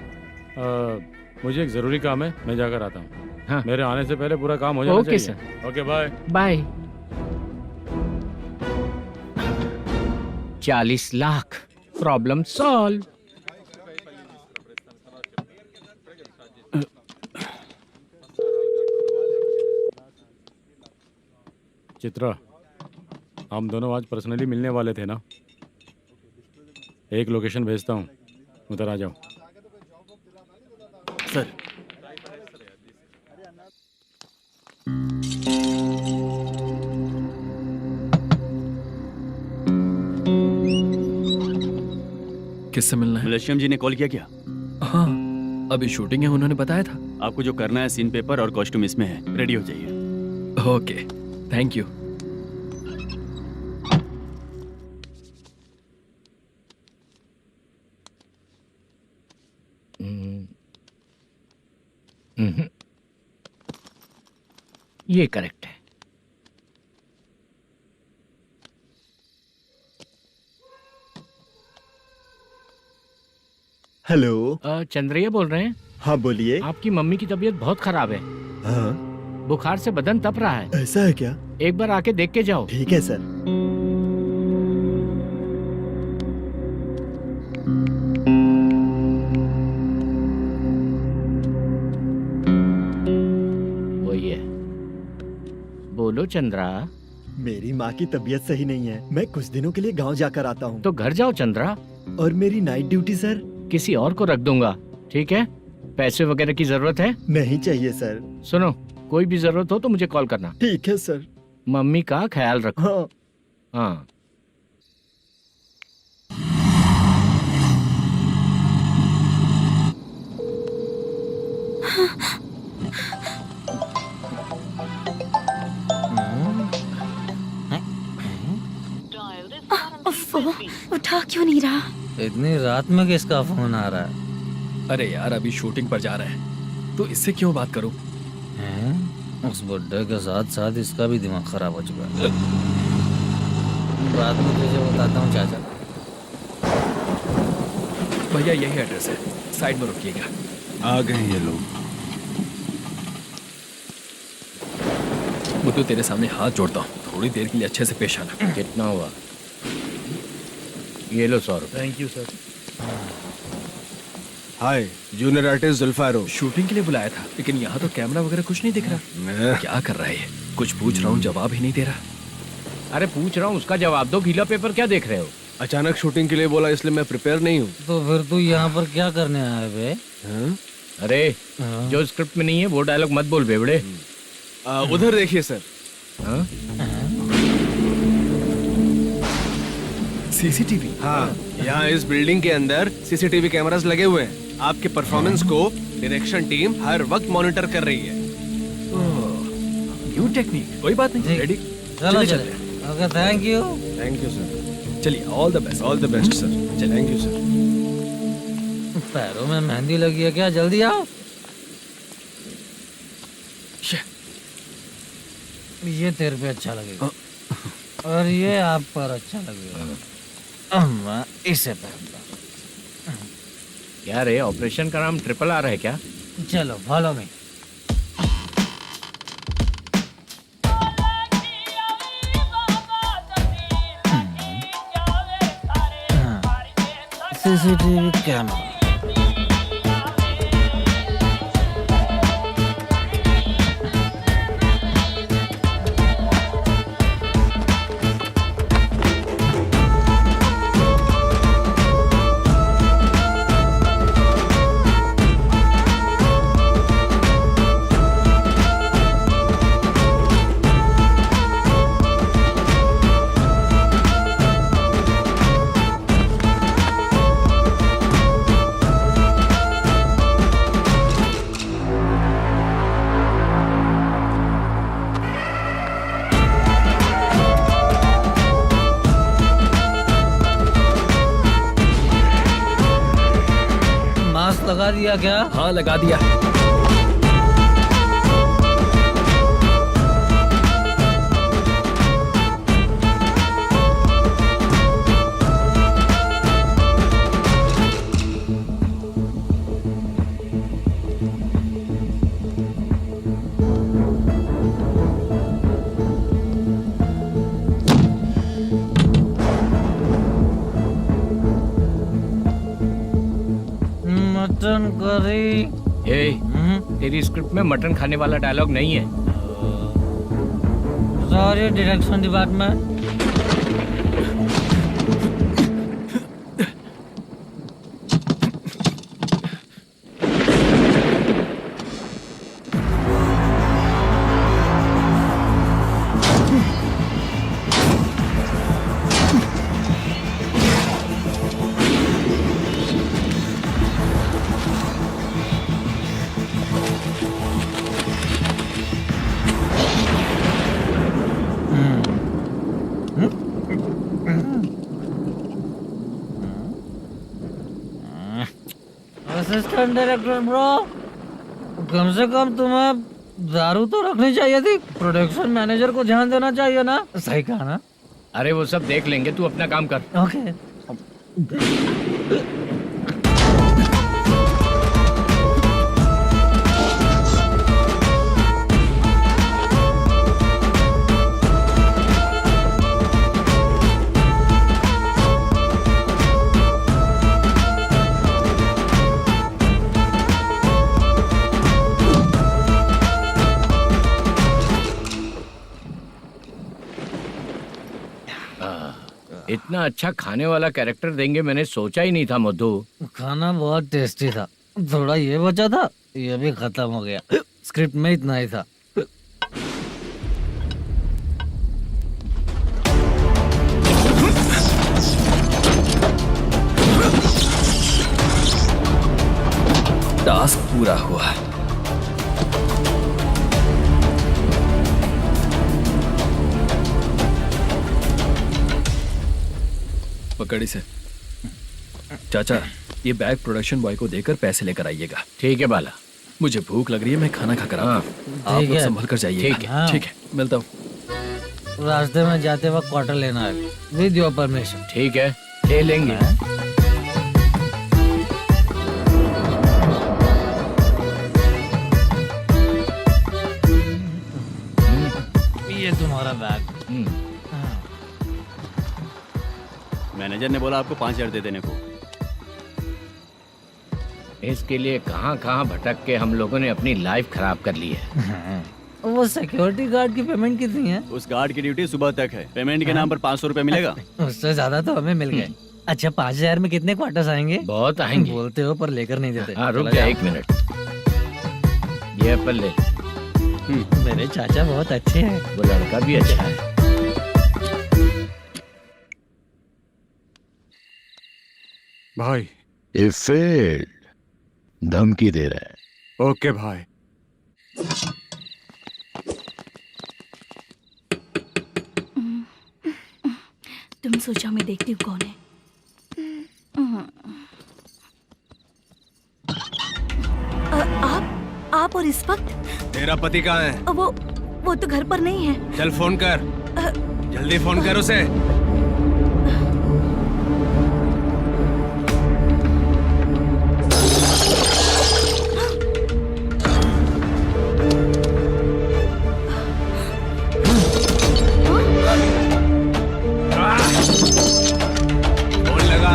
मुझे एक जरूरी काम है, मैं जाकर आता हूँ। हाँ। मेरे आने से पहले पूरा काम हो जाना ओके चाहिए। Sir. Okay bye. Bye. 40 lakh, problem solve. Chitra, हम दोनों आज पर्सनली मिलने वाले थे ना? एक लोकेशन भेजता हूँ, उधर आ जाओ। सर किससे मिलना है? मलेशियम जी ने कॉल किया क्या? हाँ, अभी शूटिंग है, उन्होंने बताया था। आपको जो करना है सीन पेपर और कॉस्ट्यूम इसमें है, रेडी हो जाइए। Okay, thank you. ये करेक्ट है। हेलो। चंद्रैया बोल रहे हैं? हाँ बोलिए। आपकी मम्मी की तबीयत बहुत खराब है। हाँ। बुखार से बदन तप रहा है। ऐसा है क्या? एक बार आके देख के जाओ। ठीक है सर। वही है। बोलो चंद्रा। मेरी माँ की तबीयत सही नहीं है, मैं कुछ दिनों के लिए गांव जाकर आता हूँ। तो घर जाओ चंद्रा। और मेरी नाइट ड्यूटी सर? किसी और को रख दूंगा, ठीक है? पैसे वगैरह की जरूरत है? नहीं चाहिए सर। सुनो, कोई भी जरूरत हो तो मुझे कॉल करना। ठीक है सर। मम्मी का ख्याल रखो। हाँ। हाँ। उठा क्यों नहीं रहा? इतनी रात में किसका फोन आ रहा है? अरे यार, अभी शूटिंग पर जा रहे हैं तो इससे क्यों बात करूं? उस बुड्ढे के साथ साथ इसका भी दिमाग खराब हो चुका है। रात में तुझे बताता हूँ चाचा। भैया यही एड्रेस है, साइड में रुकिएगा। आ गए ये लोग। बुद्धू, तेरे सामने हाथ जोड़ता हूँ, थोड़ी देर के लिए अच्छे से पेश आना। कितना हुआ? ये लो 100 रुपए। Thank you sir. Hi, junior artist Zulfar हूँ। शूटिंग के लिए बुलाया था, लेकिन यहाँ तो कैमरा वगैरह कुछ नहीं दिख रहा। क्या कर रहा है ये? कुछ पूछ रहा हूँ, जवाब ही नहीं दे रहा। अरे पूछ रहा हूँ, उसका जवाब दो। गीला पेपर क्या देख रहे हो? अचानक शूटिंग के लिए बोला, इसलिए मैं प्रिपेयर नहीं हूँ। तो फिर तू यहाँ पर क्या करने आया बे? अरे जो स्क्रिप्ट में नहीं है वो डायलॉग मत बोल बेवड़े। उधर देखिए सर। सीसीटीवी? हाँ, यहाँ इस बिल्डिंग के अंदर सीसीटीवी कैमरास लगे हुए हैं। आपके परफॉर्मेंस को डायरेक्शन टीम हर वक्त मॉनिटर कर रही है। न्यू टेक्निक, कोई बात नहीं। रेडी? चलो चले। Okay, thank you sir. चलिए, all the best. All the best sir. Thank you sir. पैरों में मेहंदी लगी है क्या? जल्दी आओ। ये तेरे पे अच्छा लगेगा और ये आप पर अच्छा लगेगा। मैं इसे पहनता। क्या रे, ऑपरेशन का नाम ट्रिपल आर है क्या? चलो फॉलो मी। CCTV camera. लगा दिया क्या? हाँ, लगा दिया। Mutton curry. तेरी स्क्रिप्ट में मटन खाने वाला डायलॉग नहीं है। Sorry direction department. Assistant director bro, कम से कम तुम्हें दारू तो रखनी चाहिए थी। प्रोडक्शन मैनेजर को ध्यान देना चाहिए ना। सही कहा ना? अरे वो सब देख लेंगे, तू अपना काम कर। ओके। इतना अच्छा खाने वाला कैरेक्टर देंगे मैंने सोचा ही नहीं था मधु। खाना बहुत टेस्टी था। थोड़ा ये बचा था, ये भी खत्म हो गया। स्क्रिप्ट में इतना ही था। टास्क पूरा हुआ। पकड़ी से। चाचा, ये बैग प्रोडक्शन बॉय को देकर पैसे लेकर आइएगा। ठीक है बाला। मुझे भूख लग रही है, मैं खाना खाकर आता हूँ। आप लोग संभल कर जाइए। ठीक है, मिलता हूँ। रास्ते में जाते वक्त क्वार्टर लेना है, विद योर परमिशन। ठीक है, ले लेंगे। ये तुम्हारा बैग। मैनेजर ने बोला आपको 5,000 दे देने को। इसके लिए कहाँ कहाँ भटक के हम लोगों ने अपनी लाइफ खराब कर ली है। वो सिक्योरिटी गार्ड की पेमेंट कितनी है? उस गार्ड की ड्यूटी सुबह तक है। पेमेंट के नाम पर 500 रुपए मिलेगा। उससे ज्यादा तो हमें मिल गए। अच्छा 5000 में कितने क्वार्टर्स आएंगे? बहुत आएंगे। बोलते हो पर लेकर नहीं देते। हाँ रुक जा 1 मिनट, ये एप्पल ले। मेरे चाचा बहुत अच्छे हैं। वो लड़का भी अच्छा है। भाई ये फेल्ड, धमकी दे रहा है। ओके भाई। तुम सोचो मैं देखती हूँ कौन है। आप और इस वक्त? तेरा पति कहाँ है? वो तो घर पर नहीं है। चल फोन कर, जल्दी फोन कर उसे। फोन लगा।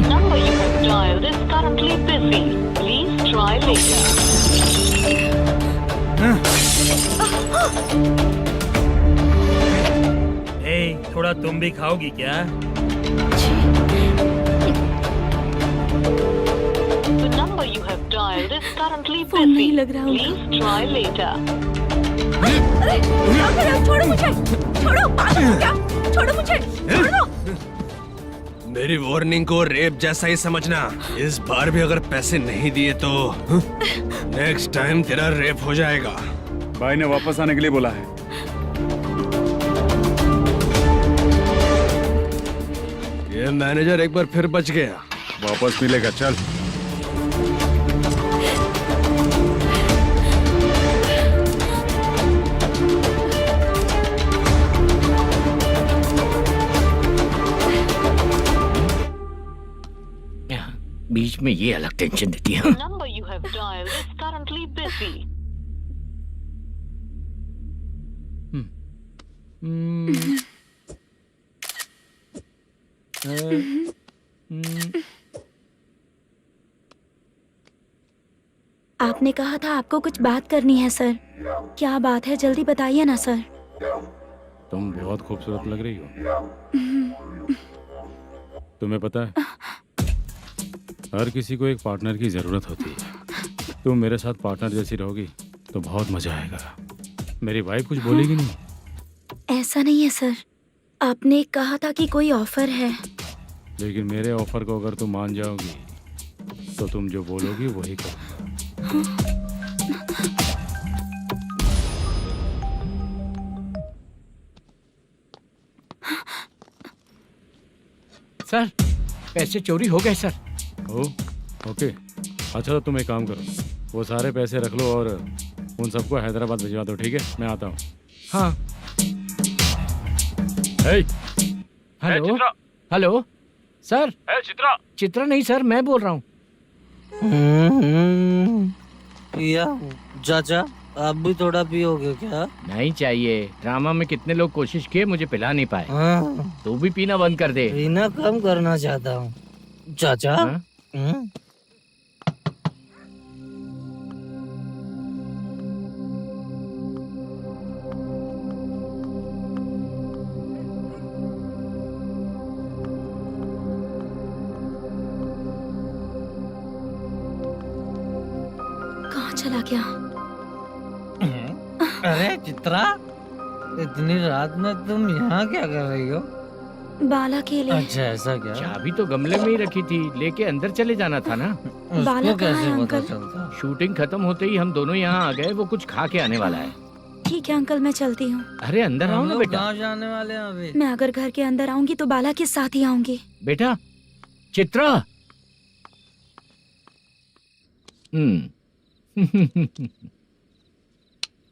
number you have dialed is currently busy. Please try later. थोड़ा तुम भी खाओगी क्या? The number you have dialed is currently busy. Please try later. अरे छोड़ो मुझे, छोड़ो, पागल हो क्या? छोड़ो मुझे, छोड़ो। मेरी वार्निंग को रेप जैसा ही समझना। इस बार भी अगर पैसे नहीं दिए तो नेक्स्ट टाइम तेरा रेप हो जाएगा। भाई ने वापस आने के लिए बोला है। ये मैनेजर एक बार फिर बच गया। वापस मिलेगा, चल। बीच में ये अलग टेंशन देती है। The number you have dialed is currently busy. आपने कहा था आपको कुछ बात करनी है सर। क्या बात है, जल्दी बताइए ना सर। तुम बहुत खूबसूरत लग रही हो। तुम्हें पता है, हर किसी को एक पार्टनर की जरूरत होती है। तुम मेरे साथ पार्टनर जैसी रहोगी तो बहुत मजा आएगा। मेरी वाइफ कुछ बोलेगी नहीं? ऐसा नहीं है सर, आपने कहा था कि कोई ऑफर है। लेकिन मेरे ऑफर को अगर तुम मान जाओगी तो तुम जो बोलोगी वही करूँगा। सर पैसे चोरी हो गए सर। ओके, अच्छा तो तुम एक काम करो, वो सारे पैसे रख लो और उन सबको हैदराबाद भिजवा दो, ठीक है? मैं आता हूँ। हाँ। Hello hello sir. Chitra? Chitra नहीं सर, मैं बोल रहा हूँ। या चाचा आप भी थोड़ा पियोगे क्या? नहीं चाहिए। ड्रामा में कितने लोग कोशिश किए, मुझे पिला नहीं पाए। तू भी पीना बंद कर दे। पीना कम करना चाहता हूँ चाचा। कहाँ चला गया? अरे चित्रा, इतनी रात में तुम यहाँ क्या कर रही हो? बाला के लिए। अच्छा ऐसा क्या? चाबी तो गमले में ही रखी थी, लेके अंदर चले जाना था ना। बाला कहाँ है पता अंकल? चलता? शूटिंग खत्म होते ही हम दोनों यहाँ आ गए। वो कुछ खा के आने वाला है। ठीक है अंकल, मैं चलती हूँ। अरे अंदर आओ ना बेटा। कहाँ जाने वाले हैं अभी? मैं अगर घर के अंदर आऊंगी तो बाला के साथ ही आऊंगी। बेटा चित्रा।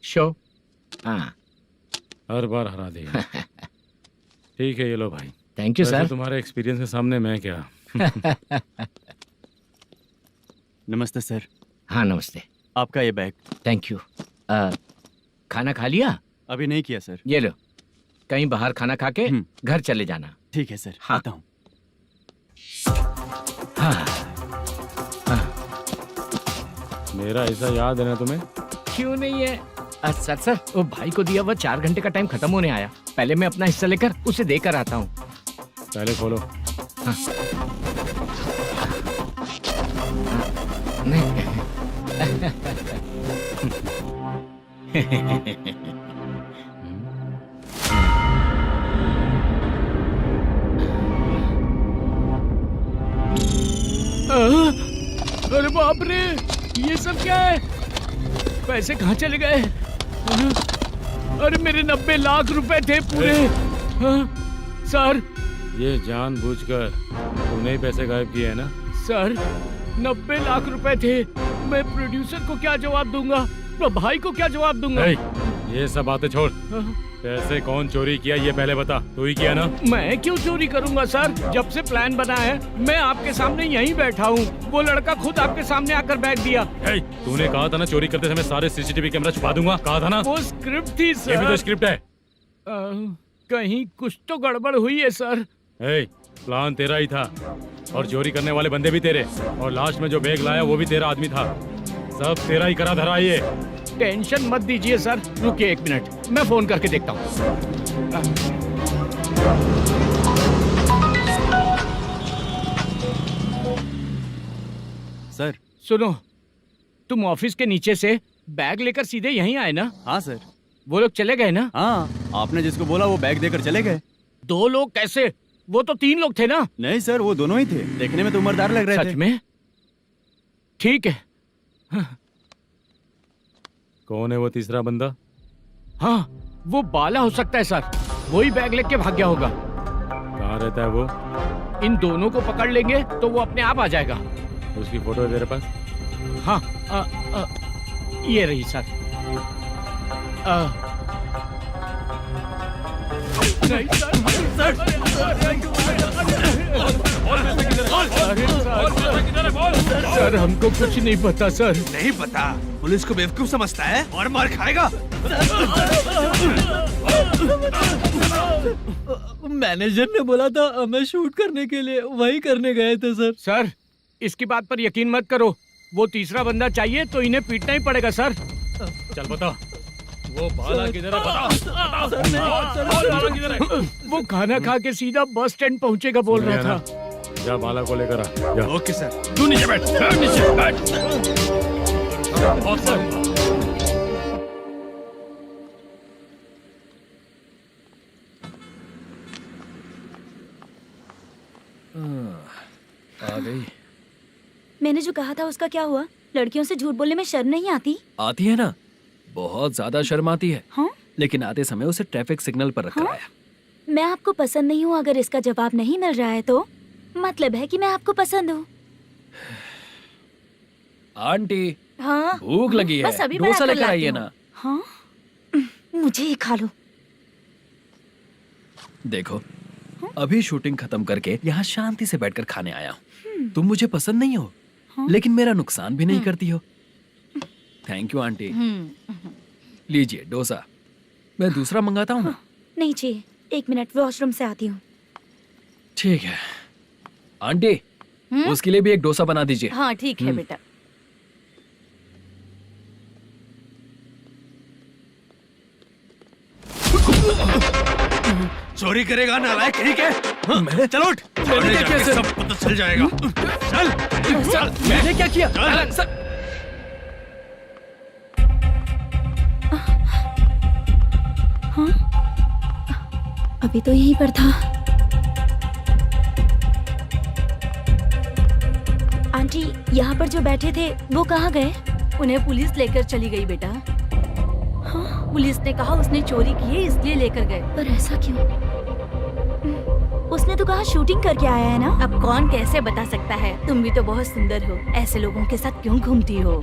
शो। हाँ हर बार हरा दे। ठीक है, ये लो भाई। Thank you sir. तुम्हारे एक्सपीरियंस के सामने मैं क्या। नमस्ते सर। हाँ नमस्ते। आपका ये बैग। Thank you. खाना खा लिया? अभी नहीं किया सर। ये लो, कहीं बाहर खाना खा के घर चले जाना। ठीक है सर। हाँ। आता हूँ। मेरा ऐसा याद है ना तुम्हें? क्यों नहीं है? सर वो भाई को दिया हुआ 4 घंटे का टाइम खत्म होने आया। पहले मैं अपना हिस्सा लेकर उसे देकर आता हूँ। पहले खोलो। हाँ। अरे बाप रे, ये सब क्या है? पैसे कहाँ चले गए? अरे मेरे 90 लाख रुपए थे पूरे। सर, ये जानबूझकर तूने ही पैसे गायब किए हैं ना? सर 90 लाख रुपए थे। मैं प्रोड्यूसर को क्या जवाब दूंगा? तो भाई को क्या जवाब दूंगा? ये सब बातें छोड़। पैसे कौन चोरी किया ये पहले बता। तू ही किया ना? मैं क्यों चोरी करूंगा सर? जब से प्लान बना है मैं आपके सामने यहीं बैठा हूँ। वो लड़का खुद आपके सामने आकर बैग दिया। तूने कहा था ना चोरी करते समय सारे सीसीटीवी कैमरा छुपा दूंगा। कहा था ना? वो स्क्रिप्ट थी सर। ये भी तो स्क्रिप्ट है। कहीं कुछ तो गड़बड़ हुई है सर। प्लान तेरा ही था और चोरी करने वाले बंदे भी तेरे, और लास्ट में जो बैग लाया वो भी तेरा आदमी था। सब तेरा ही करा धरा। ये टेंशन मत दीजिए सर। रुकिए 1 मिनट, मैं फोन करके देखता हूँ। सर सुनो, तुम ऑफिस के नीचे से बैग लेकर सीधे यहीं आए ना? हाँ सर। वो लोग चले गए ना? हाँ, आपने जिसको बोला वो बैग देकर चले गए। 2 लोग कैसे? वो तो 3 लोग थे ना? नहीं सर, वो दोनों ही थे। देखने में तो उम्रदार लग रहे थे। सच में? ठीक है। कौन है वो तीसरा बंदा? हाँ, वो बाला हो सकता है सर। वही बैग लेके भाग गया होगा। कहाँ रहता है वो? इन दोनों को पकड़ लेंगे तो वो अपने आप आ जाएगा। उसकी फोटो है तेरे पास? हाँ, ये रही सर। नहीं सर, हमको कुछ नहीं पता सर। नहीं पता? पुलिस को बेवकूफ समझता है और मार खाएगा। मैनेजर ने बोला था हमें शूट करने के लिए, वही करने गए थे सर। सर, इसकी बात पर यकीन मत करो। वो तीसरा बंदा चाहिए तो इन्हें पीटना ही पड़ेगा सर। चल बता, वो बाला किधर है? बता। वो खाना खा के सीधा बस स्टैंड पहुंचेगा बोल रहा था। जा बाला को लेकर आ। जा। Okay sir. तू नीचे बैठ। नीचे बैठ। आ गई। मैंने जो कहा था उसका क्या हुआ? लड़कियों से झूठ बोलने में शर्म नहीं आती? आती है ना, बहुत ज्यादा शर्म आती है। हाँ? लेकिन आते समय उसे ट्रैफिक सिग्नल पर रखा हाँ? है। मैं आपको पसंद नहीं हूँ अगर इसका जवाब नहीं मिल रहा है तो मतलब है कि मैं आपको पसंद हूँ। आंटी, हाँ? भूख लगी है, बस अभी डोसा बनाकर लेकर आइए लाती ना। हूँ। हाँ? मुझे ही खा लो। देखो, अभी शूटिंग खत्म करके यहाँ शांति से बैठकर खाने आया हूँ। तुम मुझे पसंद नहीं हो, लेकिन मेरा नुकसान भी नहीं करती हो। Thank you aunty. लीजिए डोसा। मैं दूसरा मंगाता हूँ ना? नहीं चाहिए, 1 मिनट वॉशरूम से आती हूँ। ठीक है आंटी, उसके लिए भी एक डोसा बना दीजिए। हाँ ठीक है बेटा। चोरी करेगा नालायक, ठीक है? चलो उठ। मैंने क्या किया सर? सब पता चल जाएगा। चल। सर, मैंने क्या किया? सर, हाँ? अभी तो यहीं पर था। आंटी, यहाँ पर जो बैठे थे वो कहाँ गए? उन्हें पुलिस लेकर चली गई बेटा। हाँ? पुलिस ने कहा उसने चोरी की है इसलिए लेकर गए। पर ऐसा क्यों? उसने तो कहा शूटिंग करके आया है ना। अब कौन कैसे बता सकता है? तुम भी तो बहुत सुंदर हो, ऐसे लोगों के साथ क्यों घूमती हो?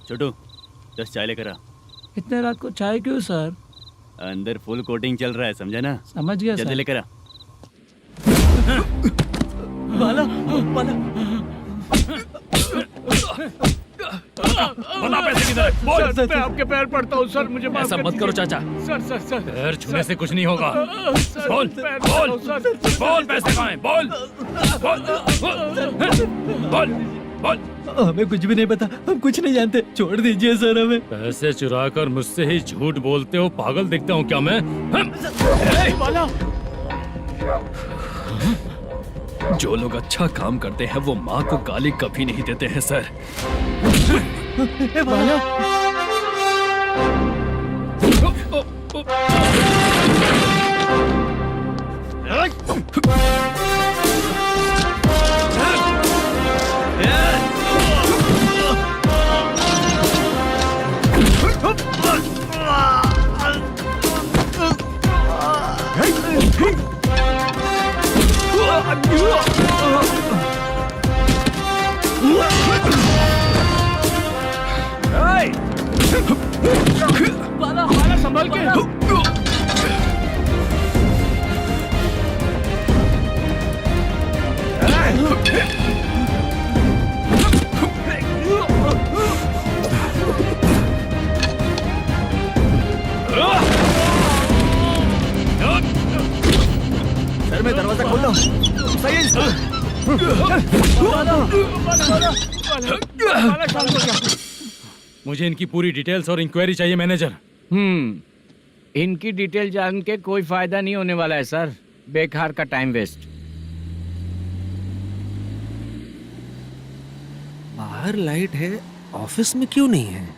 छोटू 10 चाय लेकर आ। इतने रात को चाय क्यों सर? अंदर फुल कोटिंग चल रहा है, समझा ना? समझ गया जल्दी सर। लेकर आ। बाला, बाला। बता पैसे किधर है? बोल। सर, मैं आपके पैर पड़ता हूँ सर, मुझे माफ ऐसा कर मत करो दीजिए। चाचा। सर पैर छूने से कुछ नहीं होगा। सर, बोल पैर बोल पड़ता हूँ, सर। बोल पैसे कहाँ हैं? बोल बोल बोल। हमें कुछ भी नहीं पता, हम कुछ नहीं जानते, छोड़ दीजिए सर हमें। पैसे चुरा कर मुझसे ही झूठ बोलते हो, पागल दिखता हूँ क्या मैं? जो लोग अच्छा काम करते हैं वो माँ को गाली कभी नहीं देते हैं सर। बाला संभाल के। सर मैं दरवाजा खोलता हूँ। सही है मुझे इनकी पूरी डिटेल्स और इंक्वायरी चाहिए मैनेजर। इनकी डिटेल जान के कोई फायदा नहीं होने वाला है सर, बेकार का टाइम वेस्ट। बाहर लाइट है, ऑफिस में क्यों नहीं है?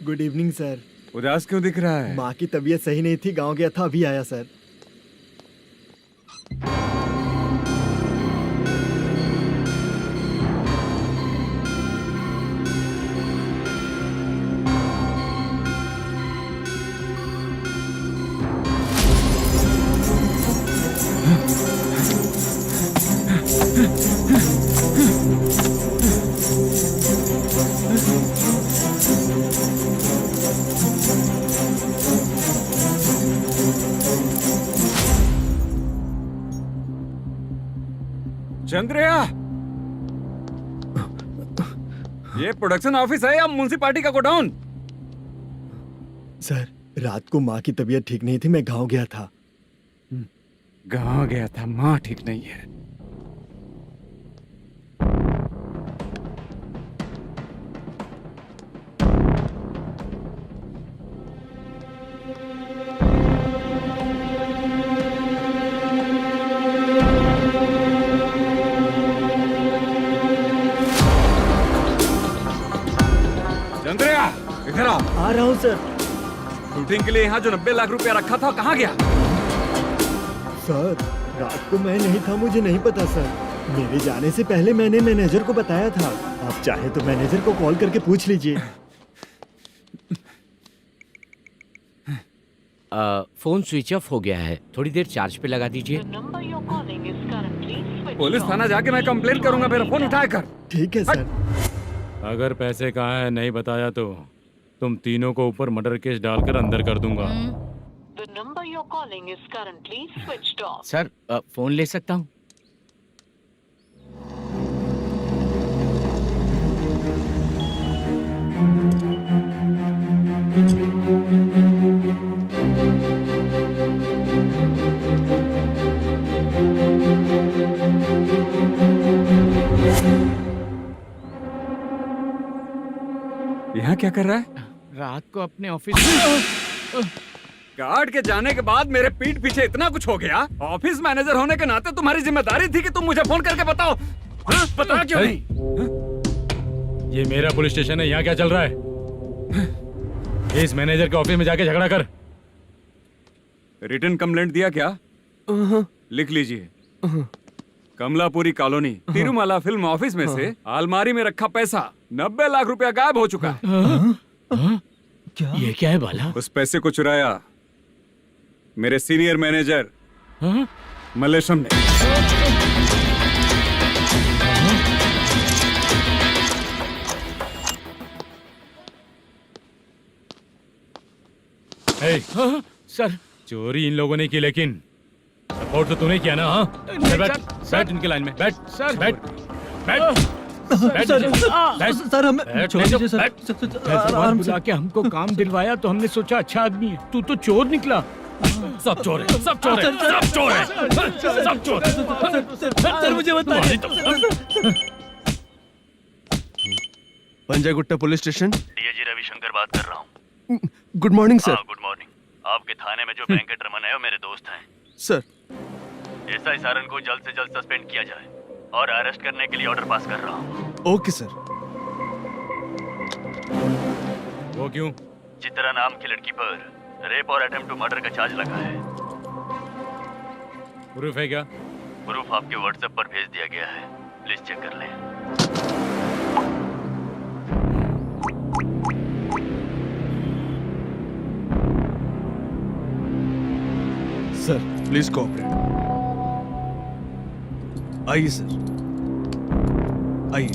Good evening sir. उदास क्यों दिख रहा है? माँ की तबीयत सही नहीं थी, गांव गया था, अभी आया सर। चंद्रया, ये प्रोडक्शन ऑफिस है या म्युनिसिपालिटी का गोडाउन? सर रात को माँ की तबीयत ठीक नहीं थी, मैं गांव गया था। गांव गया था, माँ ठीक नहीं है। चंद्रया, इधर आओ। आ रहा हूँ सर। शूटिंग के लिए यहाँ जो 90 लाख रुपया रखा था कहाँ गया? सर रात को मैं नहीं था, मुझे नहीं पता सर। मेरे जाने से पहले मैंने मैनेजर को बताया था। आप चाहे तो मैनेजर को कॉल करके पूछ लीजिए। फोन स्विच ऑफ हो गया है, थोड़ी देर चार्ज पे लगा दीजिए। पुलिस थाना जाके मैं कंप्लेंट करूंगा, मेरा फोन उठाया कर। ठीक है सर। अगर पैसे कहाँ है नहीं बताया तो तुम तीनों को ऊपर मर्डर केस डालकर अंदर कर दूंगा। The number you're calling is currently switched off. Sir phone ले सकता हूँ? यहाँ क्या कर रहा है? रात को अपने ऑफिस गार्ड के जाने के बाद मेरे पीठ पीछे इतना कुछ हो गया। ऑफिस मैनेजर होने के नाते तुम्हारी जिम्मेदारी थी कि तुम मुझे फोन करके बताओ। हाँ? बता क्यों नहीं? ये मेरा पुलिस स्टेशन है, यहाँ क्या चल रहा है? इस मैनेजर के ऑफिस में जाके झगड़ा कर। रिटन कंप्लेंट दिया क्या? लिख लीजिए। Kamalapuri colony, Tirumala film office में से अलमारी में रखा पैसा 90 लाख रुपया गायब हो चुका है। क्या? ये क्या है बाला? उस पैसे को चुराया मेरे सीनियर मैनेजर मल्लेशम ने। हे, सर चोरी इन लोगों ने की, लेकिन सपोर्ट तो तूने किया ना? हाँ बैठ, बैठ इनके लाइन में, बैठ सर, बैठ बैठ सर हमें छोड़ दीजिए सर। बुला के हमको काम दिलवाया तो हमने सोचा अच्छा आदमी है, तू तो चोर निकला। सब चोर है, सब चोर है, सब चोर है, सब चोर है। सर मुझे बताइए। Panjagutta police station. DIG Ravishankar बात कर रहा हूँ। Good morning sir. Good morning. आपके थाने में जो वेंकट रमन है वो मेरे दोस्त हैं। सर एसआई सारन को जल्द से जल्द सस्पेंड किया जाए और अरेस्ट करने के लिए ऑर्डर पास कर रहा हूँ। Okay sir. वो क्यों? चित्रा नाम की लड़की पर रेप और अटेम्प्ट टू मर्डर का चार्ज लगा है। प्रूफ है क्या? प्रूफ आपके व्हाट्सएप पर भेज दिया गया है, प्लीज चेक कर लें। Sir please cooperate. आइए सर, आइए।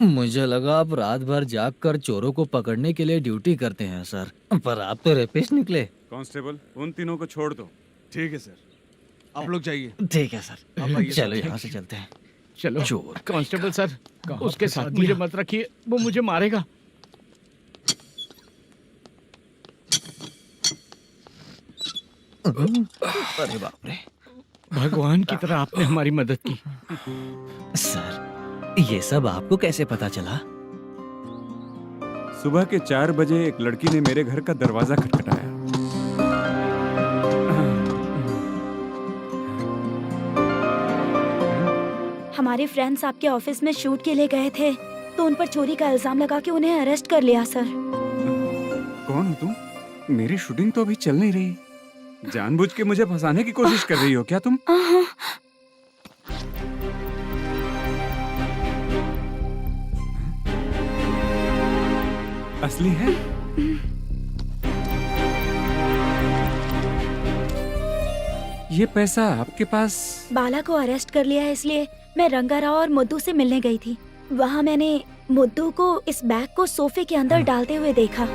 मुझे लगा आप रात भर जाग कर चोरों को पकड़ने के लिए ड्यूटी करते हैं सर, पर आप तो रेपिस्ट निकले। कांस्टेबल उन तीनों को छोड़ दो। ठीक है सर, आप लोग जाइए। ठीक है सर, आप आइए। चलो यहाँ से चलते हैं। चलो चोर कांस्टेबल सर, उसके साथ मुझे मत रखिए, वो मुझे मारेगा। अरे बाप रे, भगवान की तरह आपने हमारी मदद की। सर ये सब आपको कैसे पता चला? सुबह के 4 बजे एक लड़की ने मेरे घर का दरवाजा खटखटाया। हमारे फ्रेंड्स आपके ऑफिस में शूट के लिए गए थे तो उन पर चोरी का इल्जाम लगा के उन्हें अरेस्ट कर लिया सर। कौन हो तुम? मेरी शूटिंग तो अभी चल नहीं रही। जानबूझ के मुझे फंसाने की कोशिश कर रही हो क्या तुम? असली है? ये पैसा आपके पास? बाला को अरेस्ट कर लिया है इसलिए मैं रंगाराव और मुद्दू से मिलने गई थी। वहाँ मैंने मुद्दू को इस बैग को सोफे के अंदर डालते हुए देखा।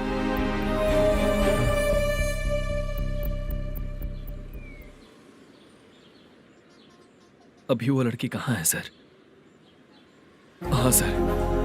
अभी वो लड़की कहाँ है सर? हाँ सर।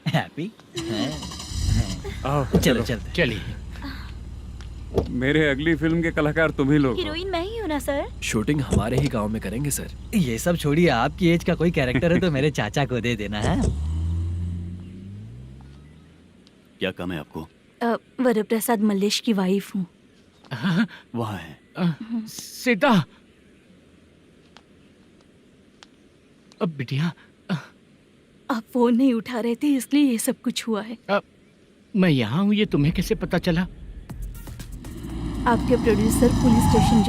हैप्पी? चलो चलते। चलिए। मेरे अगली फिल्म के कलाकार तुम ही लोग हो। हीरोइन मैं ही हूँ ना सर। शूटिंग हमारे ही गांव में करेंगे सर। ये सब छोड़िए, आपकी एज का कोई कैरेक्टर है तो मेरे चाचा को दे देना है। क्या काम है आपको? वरप्रसाद मल्लेश की वाइफ हूँ। वहाँ है। सीता। अब बिटिया आप फोन नहीं उठा रहे थे इसलिए ये सब कुछ हुआ है। मैं यहाँ हूँ, ये तुम्हें कैसे पता चला? आपके प्रोड्यूसर पुलिस स्टेशन